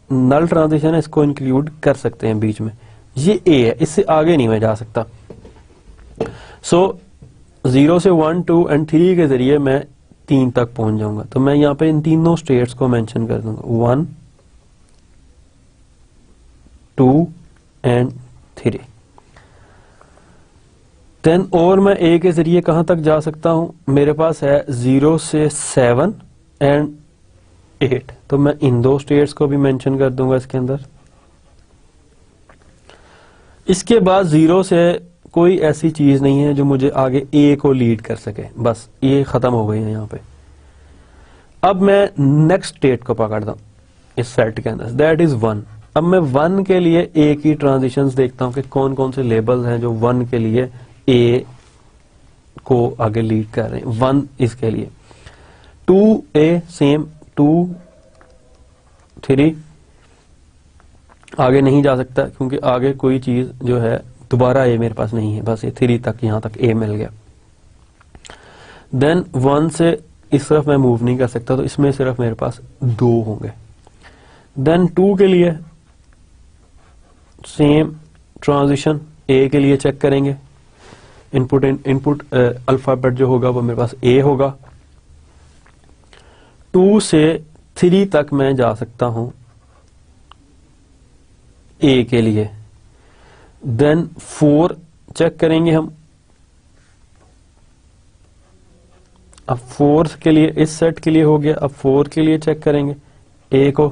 नल ट्रांजिशन है, इसको इंक्लूड कर सकते हैं बीच में। ये ए है, इससे आगे नहीं मैं जा सकता। सो 0 से 1 2 एंड 3 के जरिए मैं 3 तक पहुंच जाऊंगा। तो मैं यहाँ पे इन तीनों स्टेट्स को मेंशन कर दूंगा, 1 2 एंड 3। देन और मैं ए के जरिए कहां तक जा सकता हूं, मेरे पास है 0 से 7 एंड 8। तो मैं इन दो स्टेट्स को भी मेंशन कर दूंगा इसके अंदर। इसके बाद 0 से कोई ऐसी चीज नहीं है जो मुझे आगे ए को लीड कर सके, बस ये खत्म हो गई है यहाँ पे। अब मैं नेक्स्ट स्टेट को पकड़ता हूं इस सेट के अंदर, दैट इज 1। अब मैं 1 के लिए ए की ट्रांजिशंस देखता हूं कि कौन कौन से लेबल्स हैं जो 1 के लिए ए को आगे लीड कर रहे हैं। 1 इसके लिए 2A सेम, 2 3 आगे नहीं जा सकता क्योंकि आगे कोई चीज जो है दोबारा ए मेरे पास नहीं है, बस ये 3 तक, यहां तक ए मिल गया। देन 1 से इस तरफ मैं मूव नहीं कर सकता, तो इसमें सिर्फ मेरे पास 2 होंगे। देन 2 के लिए सेम ट्रांजिशन, ए के लिए चेक करेंगे, इनपुट अल्फाबेट जो होगा वो मेरे पास ए होगा। 2 से 3 तक मैं जा सकता हूं ए के लिए। देन 4 चेक करेंगे हम। अब 4 के लिए इस सेट के लिए हो गया। अब 4 के लिए चेक करेंगे ए को।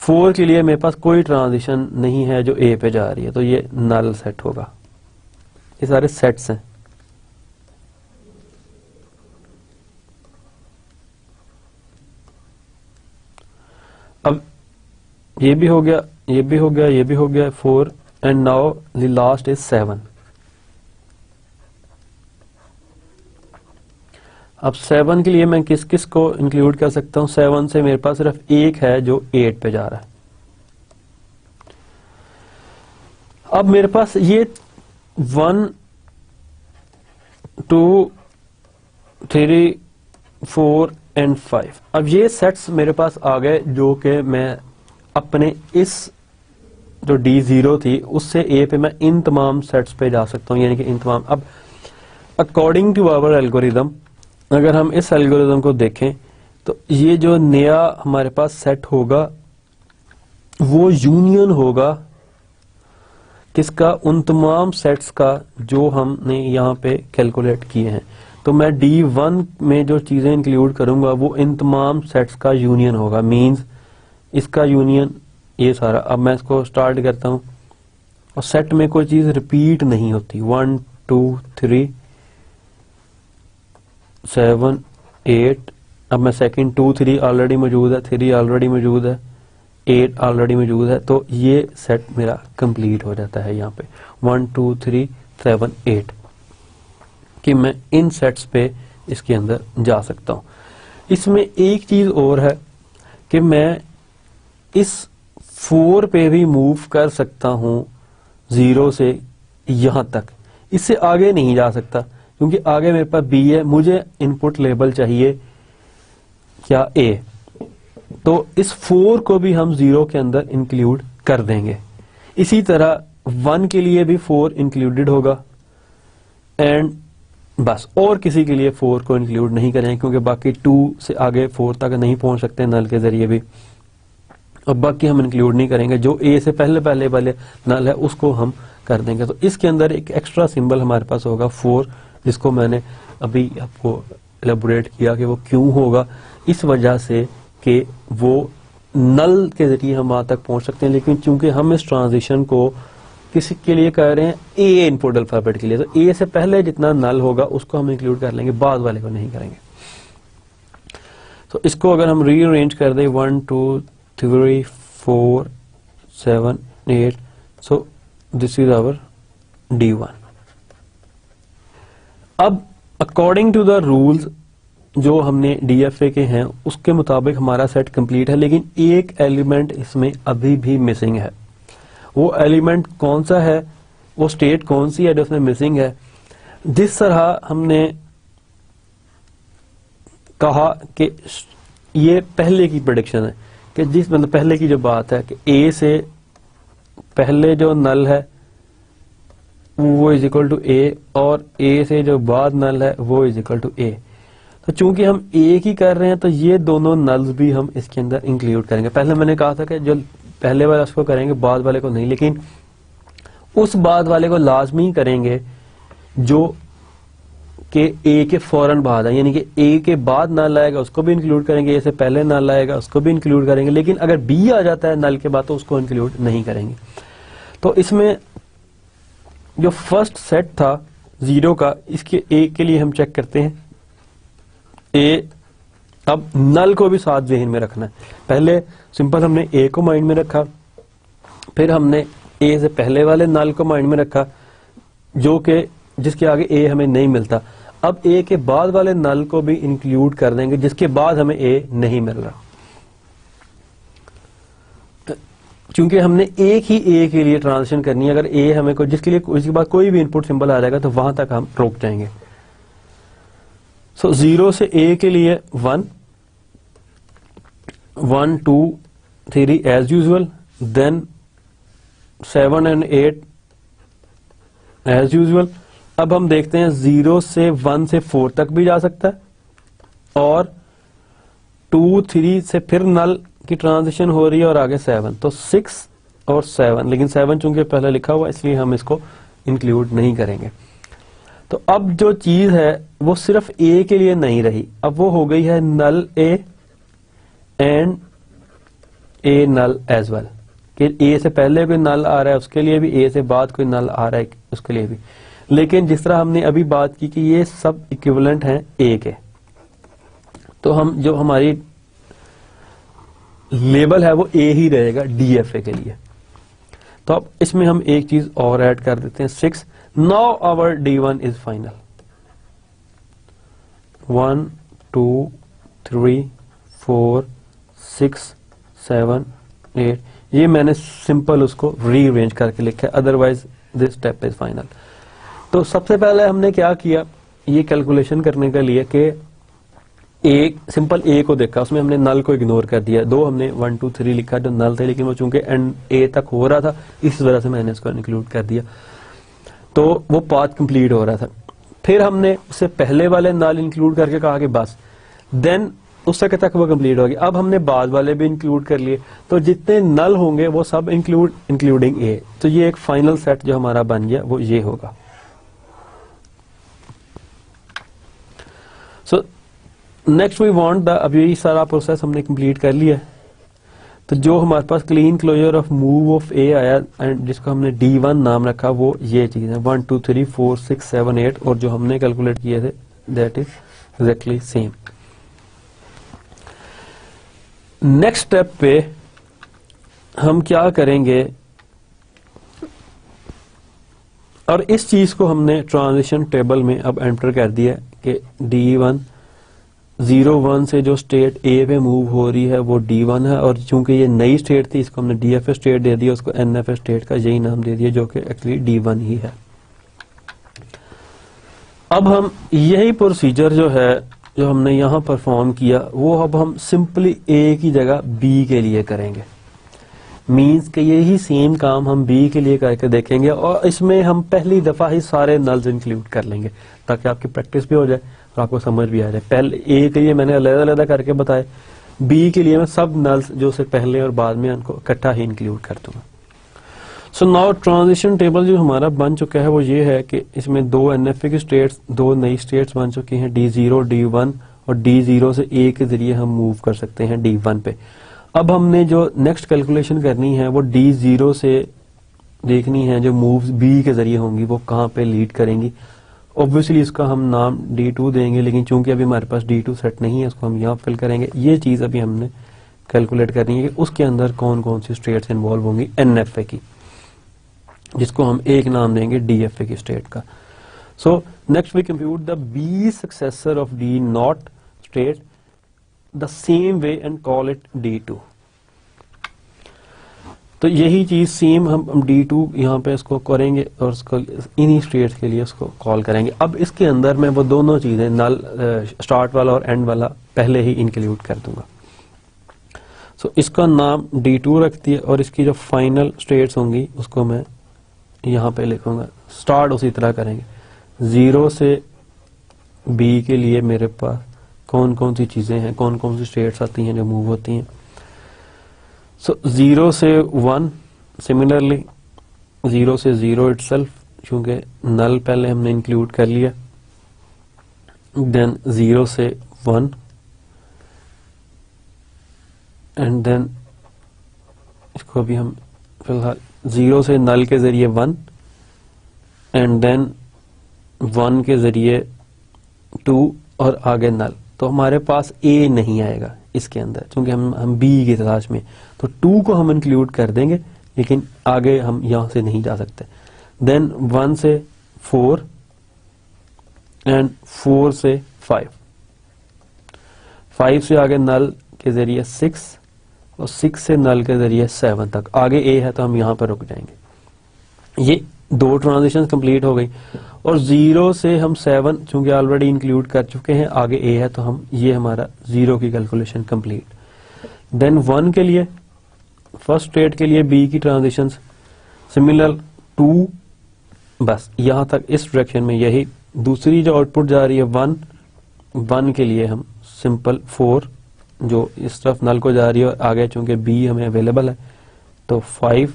4 के लिए मेरे पास कोई ट्रांजिशन नहीं है जो ए पे जा रही है, तो ये नल सेट होगा। ये सारे सेट्स हैं। अब ये भी हो गया, ये भी हो गया, ये भी हो गया 4 and now the last is 7। अब 7 के लिए मैं किस किस को इंक्लूड कर सकता हूं। 7 से मेरे पास सिर्फ एक है जो 8 पे जा रहा है। अब मेरे पास ये 1 2 3 4 एंड 5, अब ये सेट्स मेरे पास आ गए जो कि मैं अपने इस जो D0 थी उससे ए पे मैं इन तमाम सेट्स पे जा सकता हूं, यानी कि इन तमाम। अब अकॉर्डिंग टू आवर एल्गोरिदम, अगर हम इस एल्गोरिदम को देखें तो ये जो नया हमारे पास सेट होगा वो यूनियन होगा किसका, उन तमाम सेट्स का जो हमने यहाँ पे कैलकुलेट किए हैं। तो मैं D1 में जो चीजें इंक्लूड करूंगा वो इन तमाम सेट्स का यूनियन होगा, मींस इसका यूनियन ये सारा। अब मैं इसको स्टार्ट करता हूं और सेट में कोई चीज रिपीट नहीं होती। 1 2 3 7 8। अब मैं सेकंड 2 3 ऑलरेडी मौजूद है, 3 ऑलरेडी मौजूद है, 8 ऑलरेडी मौजूद है, तो ये सेट मेरा कंप्लीट हो जाता है यहाँ पे 1 2 3 7 8 कि मैं इन सेट्स पे इसके अंदर जा सकता हूं। इसमें एक चीज और है कि मैं इस 4 पे भी मूव कर सकता हूं 0 से यहां तक, इससे आगे नहीं जा सकता क्योंकि आगे मेरे पास B है, मुझे इनपुट लेबल चाहिए क्या A, तो इस 4 को भी हम 0 के अंदर इंक्लूड कर देंगे। इसी तरह 1 के लिए भी 4 इंक्लूडेड होगा एंड बस, और किसी के लिए 4 को इंक्लूड नहीं करें क्योंकि बाकी 2 से आगे 4 तक नहीं पहुंच सकते नल के जरिए भी, और बाकी हम इंक्लूड नहीं करेंगे। जो ए से पहले वाले नल है उसको हम कर देंगे। तो इसके अंदर एक एक्स्ट्रा सिंबल हमारे पास होगा 4, जिसको मैंने अभी आपको एलेबोरेट किया कि वो क्यों होगा। इस वजह से कि वो नल के जरिए हम वहां तक पहुंच सकते हैं, लेकिन चूंकि हम इस ट्रांजिशन को किसी के लिए कर रहे हैं ए इनपुट अल्फाबेट के लिए, तो ए से पहले जितना नल होगा उसको हम इंक्लूड कर लेंगे, बाद वाले को नहीं करेंगे। तो इसको अगर हम रीअरेंज कर दें 1 2 3 4 7 8, सो दिस इज आवर D1। अब अकॉर्डिंग टू द रूल्स जो हमने DFA के हैं उसके मुताबिक हमारा सेट कंप्लीट है, लेकिन एक एलिमेंट इसमें अभी भी मिसिंग है। वो एलिमेंट कौन सा है, वो स्टेट कौन सी है जो उसमें मिसिंग है। जिस तरह हमने कहा कि ये पहले की प्रेडिक्शन है कि जिस मतलब पहले की जो बात है कि ए से पहले जो नल है वो इज इक्वल टू ए, और ए से जो बाद नल है वो इज इक्वल टू ए। तो चूंकि हम एक ही कर रहे हैं तो ये दोनों नल्स भी हम इसके अंदर इंक्लूड करेंगे। पहले मैंने कहा था कि जो पहले वाले उसको करेंगे, बाद वाले को नहीं, लेकिन उस बाद वाले को लाजमी करेंगे जो कि ए के फौरन बाद है, यानी कि ए के बाद नल आएगा उसको भी इंक्लूड करेंगे, ए से पहले नल आएगा उसको भी इंक्लूड करेंगे, लेकिन अगर बी आ जाता है नल के बाद तो उसको इंक्लूड नहीं करेंगे। तो इसमें जो फर्स्ट सेट था 0 का, इसके ए के लिए हम चेक करते हैं ए। अब नल को भी साथ जहन में रखना है। पहले सिंपल हमने ए को माइंड में रखा, फिर हमने ए से पहले वाले नल को माइंड में रखा जो कि जिसके आगे ए हमें नहीं मिलता। अब ए के बाद वाले नल को भी इंक्लूड कर देंगे जिसके बाद हमें ए नहीं मिल रहा, क्योंकि हमने एक ही ए के लिए ट्रांजिशन करनी है। अगर ए हमें को जिसके लिए उसके बाद कोई भी इनपुट सिंबल आ जाएगा तो वहां तक हम रोक जाएंगे। सो 0 से ए के लिए 1 1 2 3 as usual, then 7 and 8 as usual. अब हम देखते हैं 0 से 1 से 4 तक भी जा सकता है, और 2 3 से फिर नल की ट्रांजिशन हो रही है और आगे 7, तो 6 और 7, लेकिन 7 चूंकि पहले लिखा हुआ इसलिए हम इसको इंक्लूड नहीं करेंगे। तो अब जो चीज है वो सिर्फ ए के लिए नहीं रही, अब वो हो गई है null A and A null as well, कि ए से पहले कोई नल आ रहा है उसके लिए भी, ए से बाद कोई नल आ रहा है उसके लिए भी। लेकिन जिस तरह हमने अभी बात की कि ये सब इक्विवेलेंट हैं ए के, तो हम जो हमारी लेबल है वो ए ही रहेगा DFA के लिए। तो अब इसमें हम एक चीज और ऐड कर देते हैं 6। Now our D1 is final. 1 2 3 4 6 7 8, ये मैंने सिंपल उसको रीअरेंज करके लिखा है, otherwise this step is final. तो सबसे पहले हमने क्या किया ये कैलकुलेशन करने के लिए कि एक सिंपल ए को देखा, उसमें हमने नल को इग्नोर कर दिया। 2 हमने 1 2 3 लिखा जो नल थे, लेकिन वो चूंकि एंड ए तक हो रहा था इस वजह से मैंने इसको इंक्लूड कर दिया, तो वो पाथ कंप्लीट हो रहा था। फिर हमने उससे पहले वाले नल इंक्लूड करके कहा कि बस, देन उस तक वो कंप्लीट हो गया। अब हमने बाद वाले भी इंक्लूड कर लिए, तो जितने नल होंगे वो सब इंक्लूडिंग ए। तो ये एक फाइनल सेट जो हमारा बन गया वो ये होगा। So next we want the, अब ये सारा प्रोसेस हमने कंप्लीट कर लिया है, तो जो हमारे पास clean closure of move of A आया एंड जिसको हमने D1 नाम रखा, वो ये चीज है 1 2 3 4 6 7 8, और जो हमने कैलकुलेट किए थे that is exactly same. Next step पे हम क्या करेंगे, और इस चीज को हमने ट्रांजिशन टेबल में अब एंटर कर दिया कि D1 0 1 से जो स्टेट ए पे मूव हो रही है वो D1 है, और चूंकि ये नई स्टेट थी इसको हमने DFA स्टेट दे दिया, उसको NFA स्टेट का यही नाम दे दिया जो कि एक्चुअली D1 ही है। अब हम यही प्रोसीजर जो है जो हमने यहां परफॉर्म किया वो अब हम सिंपली ए की जगह बी के लिए करेंगे। मीन्स कि यही सेम काम हम बी के लिए करके देखेंगे और इसमें हम पहली दफा ही सारे नल्स इंक्लूड कर लेंगे ताकि आपकी प्रैक्टिस भी हो जाए और आपको समझ भी आ जाए। पहले ए के लिए मैंने अलग-अलग करके बताए, बी के लिए मैं सब नल्स जो से पहले और बाद में उनको इकट्ठा ही इंक्लूड कर दूंगा। सो नाउ ट्रांजिशन टेबल जो हमारा बन चुका है वो ये है कि इसमें दो एनएफए की स्टेट्स, दो नई स्टेट्स बन चुकी हैं, D0 D1, और D0 से A के जरिए हम मूव कर सकते हैं D1 पे। अब हमने जो नेक्स्ट कैलकुलेशन करनी है वो D0 से देखनी है, जो मूव्स B के जरिए होंगी वो कहाँ पे लीड करेंगी। ऑब्वियसली इसका हम नाम D2 देंगे, लेकिन चूंकि अभी हमारे पास D2 सेट नहीं है उसको हम यहाँ फिल करेंगे। ये चीज अभी हमने कैलकुलेट करनी है कि उसके अंदर कौन कौन सी स्टेट्स इन्वॉल्व होंगी एनएफए की, जिसको हम एक नाम देंगे DFA की स्टेट का। So next we compute the B successor of D0 state the same way and call it D2। तो यही चीज सेम हम D2 यहाँ पे इसको करेंगे और उसको इन्हीं स्टेट्स के लिए उसको कॉल करेंगे। अब इसके अंदर मैं वो दोनों चीजें नल स्टार्ट वाला और एंड वाला पहले ही इंक्लूड कर दूंगा। सो इसका नाम D2 रखती है और इसकी जो फाइनल स्टेट्स होंगी उसको मैं यहाँ पे लिखूंगा। स्टार्ट उसी तरह करेंगे, 0 से B के लिए मेरे पास कौन कौन सी चीजें हैं, कौन कौन सी स्टेट्स आती हैं जो मूव होती हैं। सो 0 से 1, सिमिलरली 0 से 0 इटसेल्फ, क्योंकि नल पहले हमने इंक्लूड कर लिया। देन 0 से 1 एंड देन इसको भी हम फिलहाल 0 से नल के जरिए 1 एंड देन 1 के जरिए 2 और आगे नल। तो हमारे पास A नहीं आएगा इसके अंदर क्योंकि हम B की तलाश में, तो 2 को हम इंक्लूड कर देंगे लेकिन आगे हम यहां से नहीं जा सकते। देन 1 से 4 एंड 4 से 5, 5 से आगे नल के जरिए 6 और 6 से नल के जरिए 7 तक। आगे A है तो हम यहां पर रुक जाएंगे। ये दो ट्रांजिशन कंप्लीट हो गई और 0 से हम 7 चूंकि ऑलरेडी इंक्लूड कर चुके हैं, आगे A है तो हम ये हमारा 0 की कैलकुलेशन कंप्लीट। देन 1 के लिए फर्स्ट स्टेट के लिए B की ट्रांजिशन सिमिलर 2, बस यहां तक इस डायरेक्शन में यही। दूसरी जो आउटपुट जा रही है 1 के लिए हम सिंपल 4 जो इस तरफ नल को जा रही है और आगे चूंकि B हमें अवेलेबल है तो 5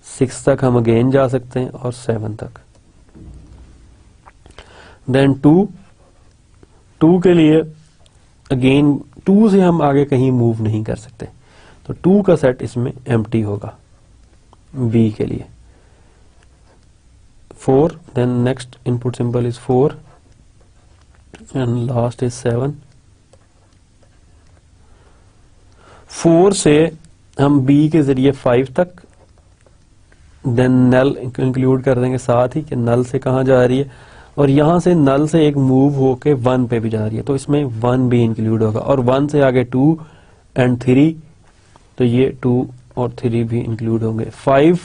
6 तक हम अगेन जा सकते हैं और 7 तक। देन 2 के लिए अगेन 2 से हम आगे कहीं मूव नहीं कर सकते तो 2 का सेट इसमें एम्प्टी होगा B के लिए। 4 then next input symbol is 4 and last is 7। 4 से हम B के जरिए 5 तक, देन नल इंक्लूड कर देंगे साथ ही कि नल से कहां जा रही है और यहां से नल से एक मूव होके 1 पे भी जा रही है तो इसमें 1 भी इंक्लूड होगा और 1 से आगे 2 एंड 3 तो ये 2 और 3 भी इंक्लूड होंगे। 5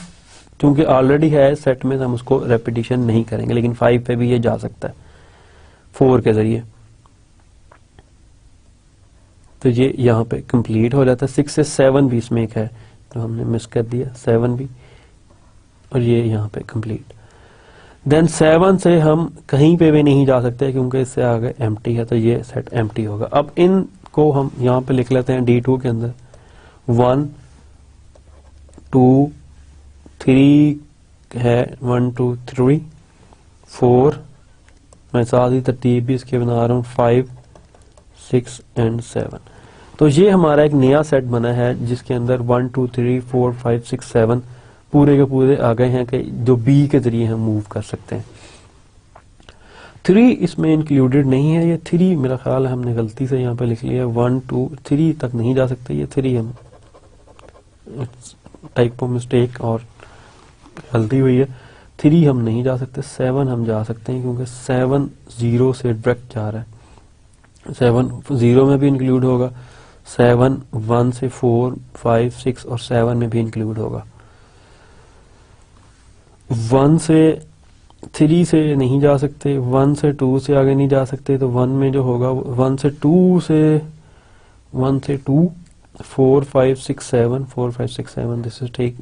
क्योंकि ऑलरेडी है सेट में हम उसको रेपिटेशन नहीं करेंगे, लेकिन 5 पे भी ये जा सकता है 4 के जरिए। तो ये यहाँ पे कंप्लीट हो जाता है। 6 से 7 भी इसमें एक है तो हमने मिस कर दिया, 7 भी, और ये यहाँ पे कंप्लीट। देन 7 से हम कहीं पे भी नहीं जा सकते क्योंकि इससे आगे एम्प्टी है तो ये सेट एम्प्टी होगा। अब इनको हम यहाँ पे लिख लेते हैं D2 के अंदर 1 2 3 है, 1 2 3 4, मैं साथ ही तरतीब भी इसके बना रहा हूँ 5 6 एंड 7। तो ये हमारा एक नया सेट बना है जिसके अंदर 1 2 3 4 5 6 7 पूरे के पूरे आ गए हैं कि जो B के जरिए हम मूव कर सकते हैं। 3 इसमें इंक्लूडेड नहीं है, ये 3 मेरा ख्याल है हमने गलती से यहाँ पे लिख लिया। 1 2 3 तक नहीं जा सकते, ये 3 हम टाइप ऑफ मिस्टेक और गलती हुई है। 3 हम नहीं जा सकते, 7 हम जा सकते हैं क्योंकि 7 0 से डायरेक्ट जा रहा है। 7 0 में भी इंक्लूड होगा, 7 1 से 4 5 6 और 7 में भी इंक्लूड होगा। 1 से 3 से नहीं जा सकते, 1 से 2 से आगे नहीं जा सकते, तो 1 में जो होगा 1 से 2 4 5 6 7 4 5 6 7 this is take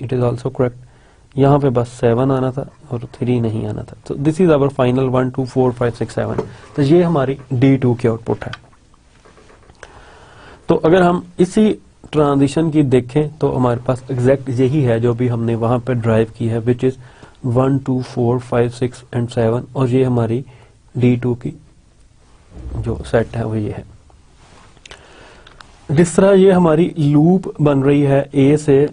it is also correct. यहाँ पे बस 7 आना था और 3 नहीं आना था। तो दिस इज आवर फाइनल 1 2 4 5 6 7। तो ये हमारी D2 की आउटपुट है। तो अगर हम इसी ट्रांजिशन की देखें तो हमारे पास एग्जैक्ट यही है जो भी हमने वहां पे ड्राइव की है, विच इज 1 2 4 5 6 एंड 7। और ये हमारी D2 की जो सेट है वो ये है। जिस तरह ये हमारी लूप बन रही है A से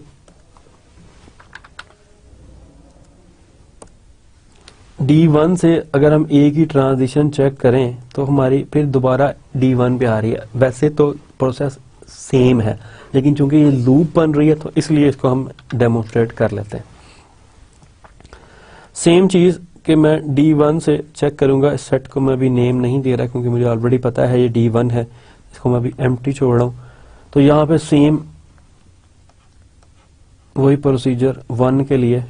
D1 से, अगर हम A की ट्रांजिशन चेक करें तो हमारी फिर दोबारा D1 पे आ रही है। वैसे तो प्रोसेस सेम है, लेकिन चूंकि ये लूप बन रही है तो इसलिए इसको हम डेमोन्स्ट्रेट कर लेते हैं। सेम चीज कि मैं D1 से चेक करूंगा। इस सेट को मैं अभी नेम नहीं दे रहा क्योंकि मुझे ऑलरेडी पता है ये D1 है, इसको मैं अभी एम्प्टी छोड़ रहा हूं। तो यहां पे सेम वही प्रोसीजर 1 के लिए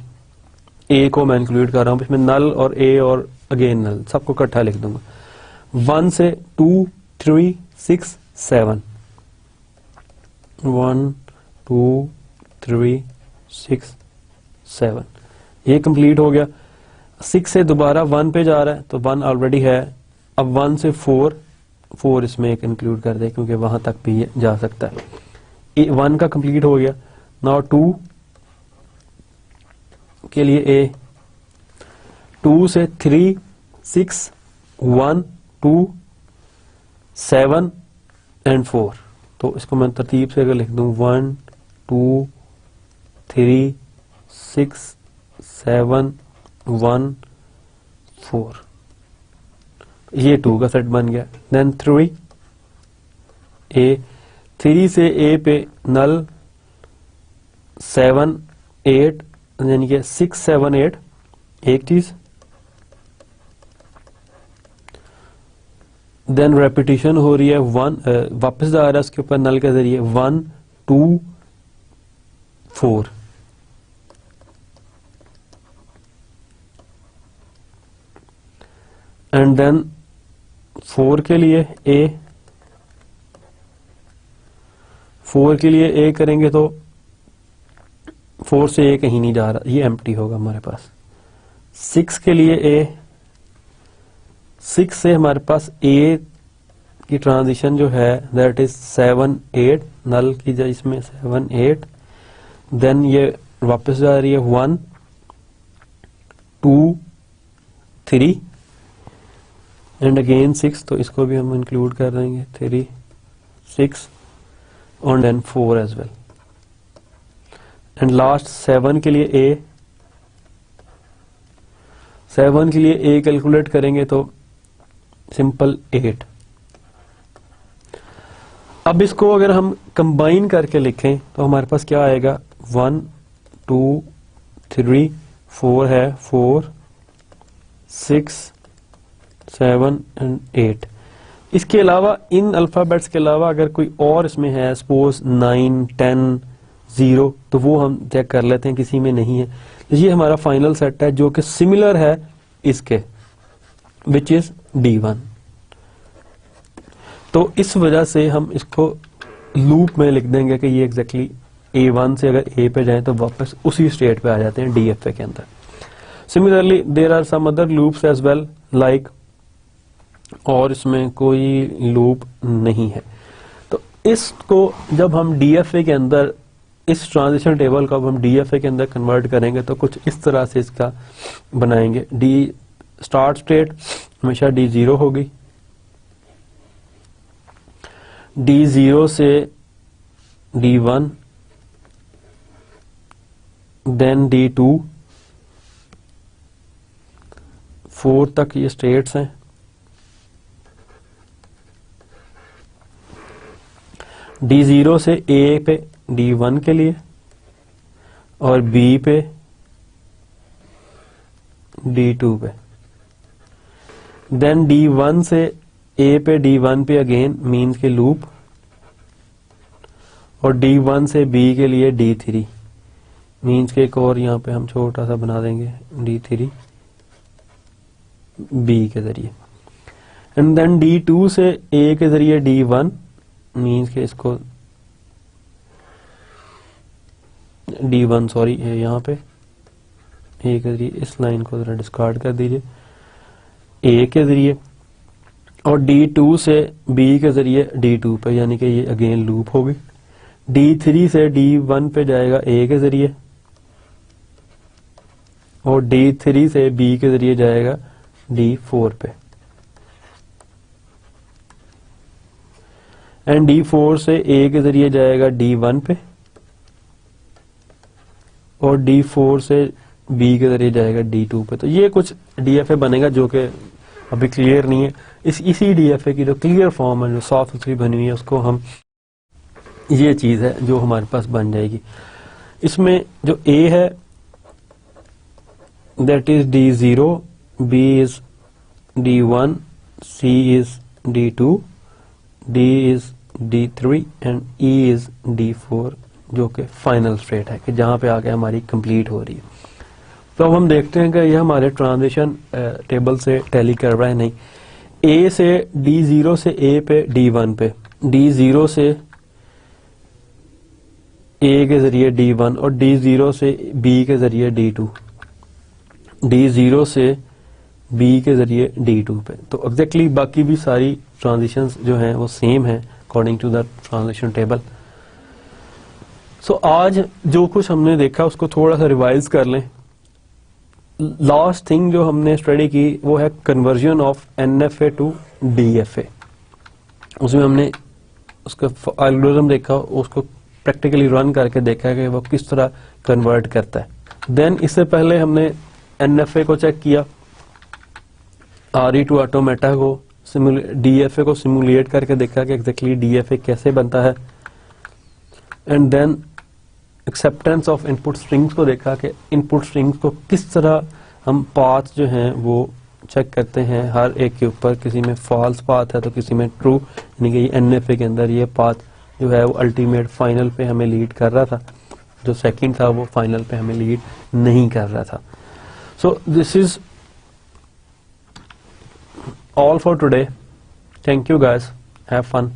A को मैं इंक्लूड कर रहा हूं, इसमें नल और A और अगेन नल सबको इकट्ठा लिख दूंगा। 1 से 2 3 6 7 1 2 3 6 7 ये कंप्लीट हो गया। 6 से दोबारा 1 पे जा रहा है तो 1 ऑलरेडी है। अब 1 से 4 इसमें एक इंक्लूड कर दे क्योंकि वहां तक भी ये जा सकता है। 1 का कंप्लीट हो गया। नाउ 2 के लिए A, 2 से 3 6 1 2 7 एंड 4। तो इसको मैं तरतीब से अगर लिख दूं 1 2 3 6 7 1 4, ये 2 का सेट बन गया। देन 3 A, 3 से A पे नल 7 8 यानी कि 6 7 8 एक चीज। देन रेपिटेशन हो रही है 1 वापस जा रहा है उसके ऊपर नल के जरिए 1 2 4। एंड देन 4 के लिए A, 4 के लिए A करेंगे तो 4 से A कहीं नहीं जा रहा, ये एम्प्टी होगा हमारे पास। 6 के लिए A, 6 से हमारे पास A की ट्रांजिशन जो है दैट इज 7 8 नल की जाए इसमें 7 8। देन ये वापस जा रही है 1 2 3 एंड अगेन 6, तो इसको भी हम इंक्लूड कर देंगे 3 6 और then 4 as well. And last 7 के लिए A, 7 के लिए A कैलकुलेट करेंगे तो सिंपल 8। अब इसको अगर हम कंबाइन करके लिखें तो हमारे पास क्या आएगा 1 2 3 4 है 4 6 7 एंड 8। इसके अलावा इन अल्फाबेट्स के अलावा अगर कोई और इसमें है सपोज 9 10 0 तो वो हम चेक कर लेते हैं किसी में नहीं है। तो ये हमारा फाइनल सेट है जो कि सिमिलर है इसके, विच इज D1। तो इस वजह से हम इसको लूप में लिख देंगे कि ये एग्जैक्टली A1 से अगर A पे जाए तो वापस उसी स्टेट पे आ जाते हैं DFA के अंदर। Similarly there are some other loops as well like, और इसमें कोई लूप नहीं है। तो इसको जब हम DFA के अंदर इस ट्रांजिशन टेबल को अब हम DFA के अंदर कन्वर्ट करेंगे तो कुछ इस तरह से इसका बनाएंगे। D स्टार्ट स्टेट हमेशा D0 होगी, D0 से D1, देन D2, 4 तक ये स्टेट्स हैं। D0 से A पे D1 के लिए और B पे D2 पे, देन D1 से A पे D1 पे अगेन मीन्स के लूप, और D1 से B के लिए D3 मीन्स के एक और यहाँ पे हम छोटा सा बना देंगे D3 B के जरिए, एंड देन D2 से A के जरिए D1 मीन्स के इसको D1 सॉरी यहाँ पे ए के जरिए, इस लाइन को जरा डिस्कार्ड कर दीजिए, ए के जरिए, और D2 से B के जरिए D2 पे, यानी कि ये अगेन लूप होगी। D3 से D1 पे जाएगा A के जरिए, और D3 से B के जरिए जाएगा D4 पे, एंड D4 से A के जरिए जाएगा D1 पे, और D4 से B के जरिए जाएगा D2 पे। तो ये कुछ DFA बनेगा जो कि अभी क्लियर नहीं है। इसी DFA की जो क्लियर फॉर्म है, जो साफ सुथरी बनी हुई है, उसको हम, ये चीज है जो हमारे पास बन जाएगी। इसमें जो A है that is D0, B is D1, C is D2, D is D3 and E is D4, जो कि फाइनल स्टेट है कि जहां पे आके हमारी कंप्लीट हो रही है। तो अब हम देखते हैं कि यह हमारे ट्रांजिशन टेबल से टैली कर रहा है नहीं। A से D0 से A पे D1 पे, D0 से A के जरिए D1, और D0 से B के जरिए D2, D0 से B के जरिए D2 पे। तो एग्जैक्टली बाकी भी सारी ट्रांजिशंस जो हैं वो सेम है according to the transition table. So आज जो कुछ हमने देखा उसको थोड़ा सा रिवाइज कर लें। लास्ट थिंग जो हमने स्टडी की वो है conversion of NFA to DFA। उसमें हमने उसका एल्गोरिथम देखा, उसको प्रैक्टिकली रन करके देखा कि वो किस तरह कन्वर्ट करता है। देन इससे पहले हमने NFA को चेक किया, RE टू ऑटोमेटा को, DFA को सिमुलेट करके देखा कि एग्जैक्टली DFA कैसे बनता है, and then acceptance of input strings को देखा कि इनपुट स्ट्रिंग्स को किस तरह हम पाथ जो हैं वो चेक करते हैं हर एक के ऊपर। किसी में फॉल्स पाथ है तो किसी में ट्रू, यानी कि NFA के अंदर ये पाथ जो है वो अल्टीमेट फाइनल पे हमें लीड कर रहा था, जो सेकंड था वो फाइनल पे हमें लीड नहीं कर रहा था। So this is all for today. Thank you guys, have fun.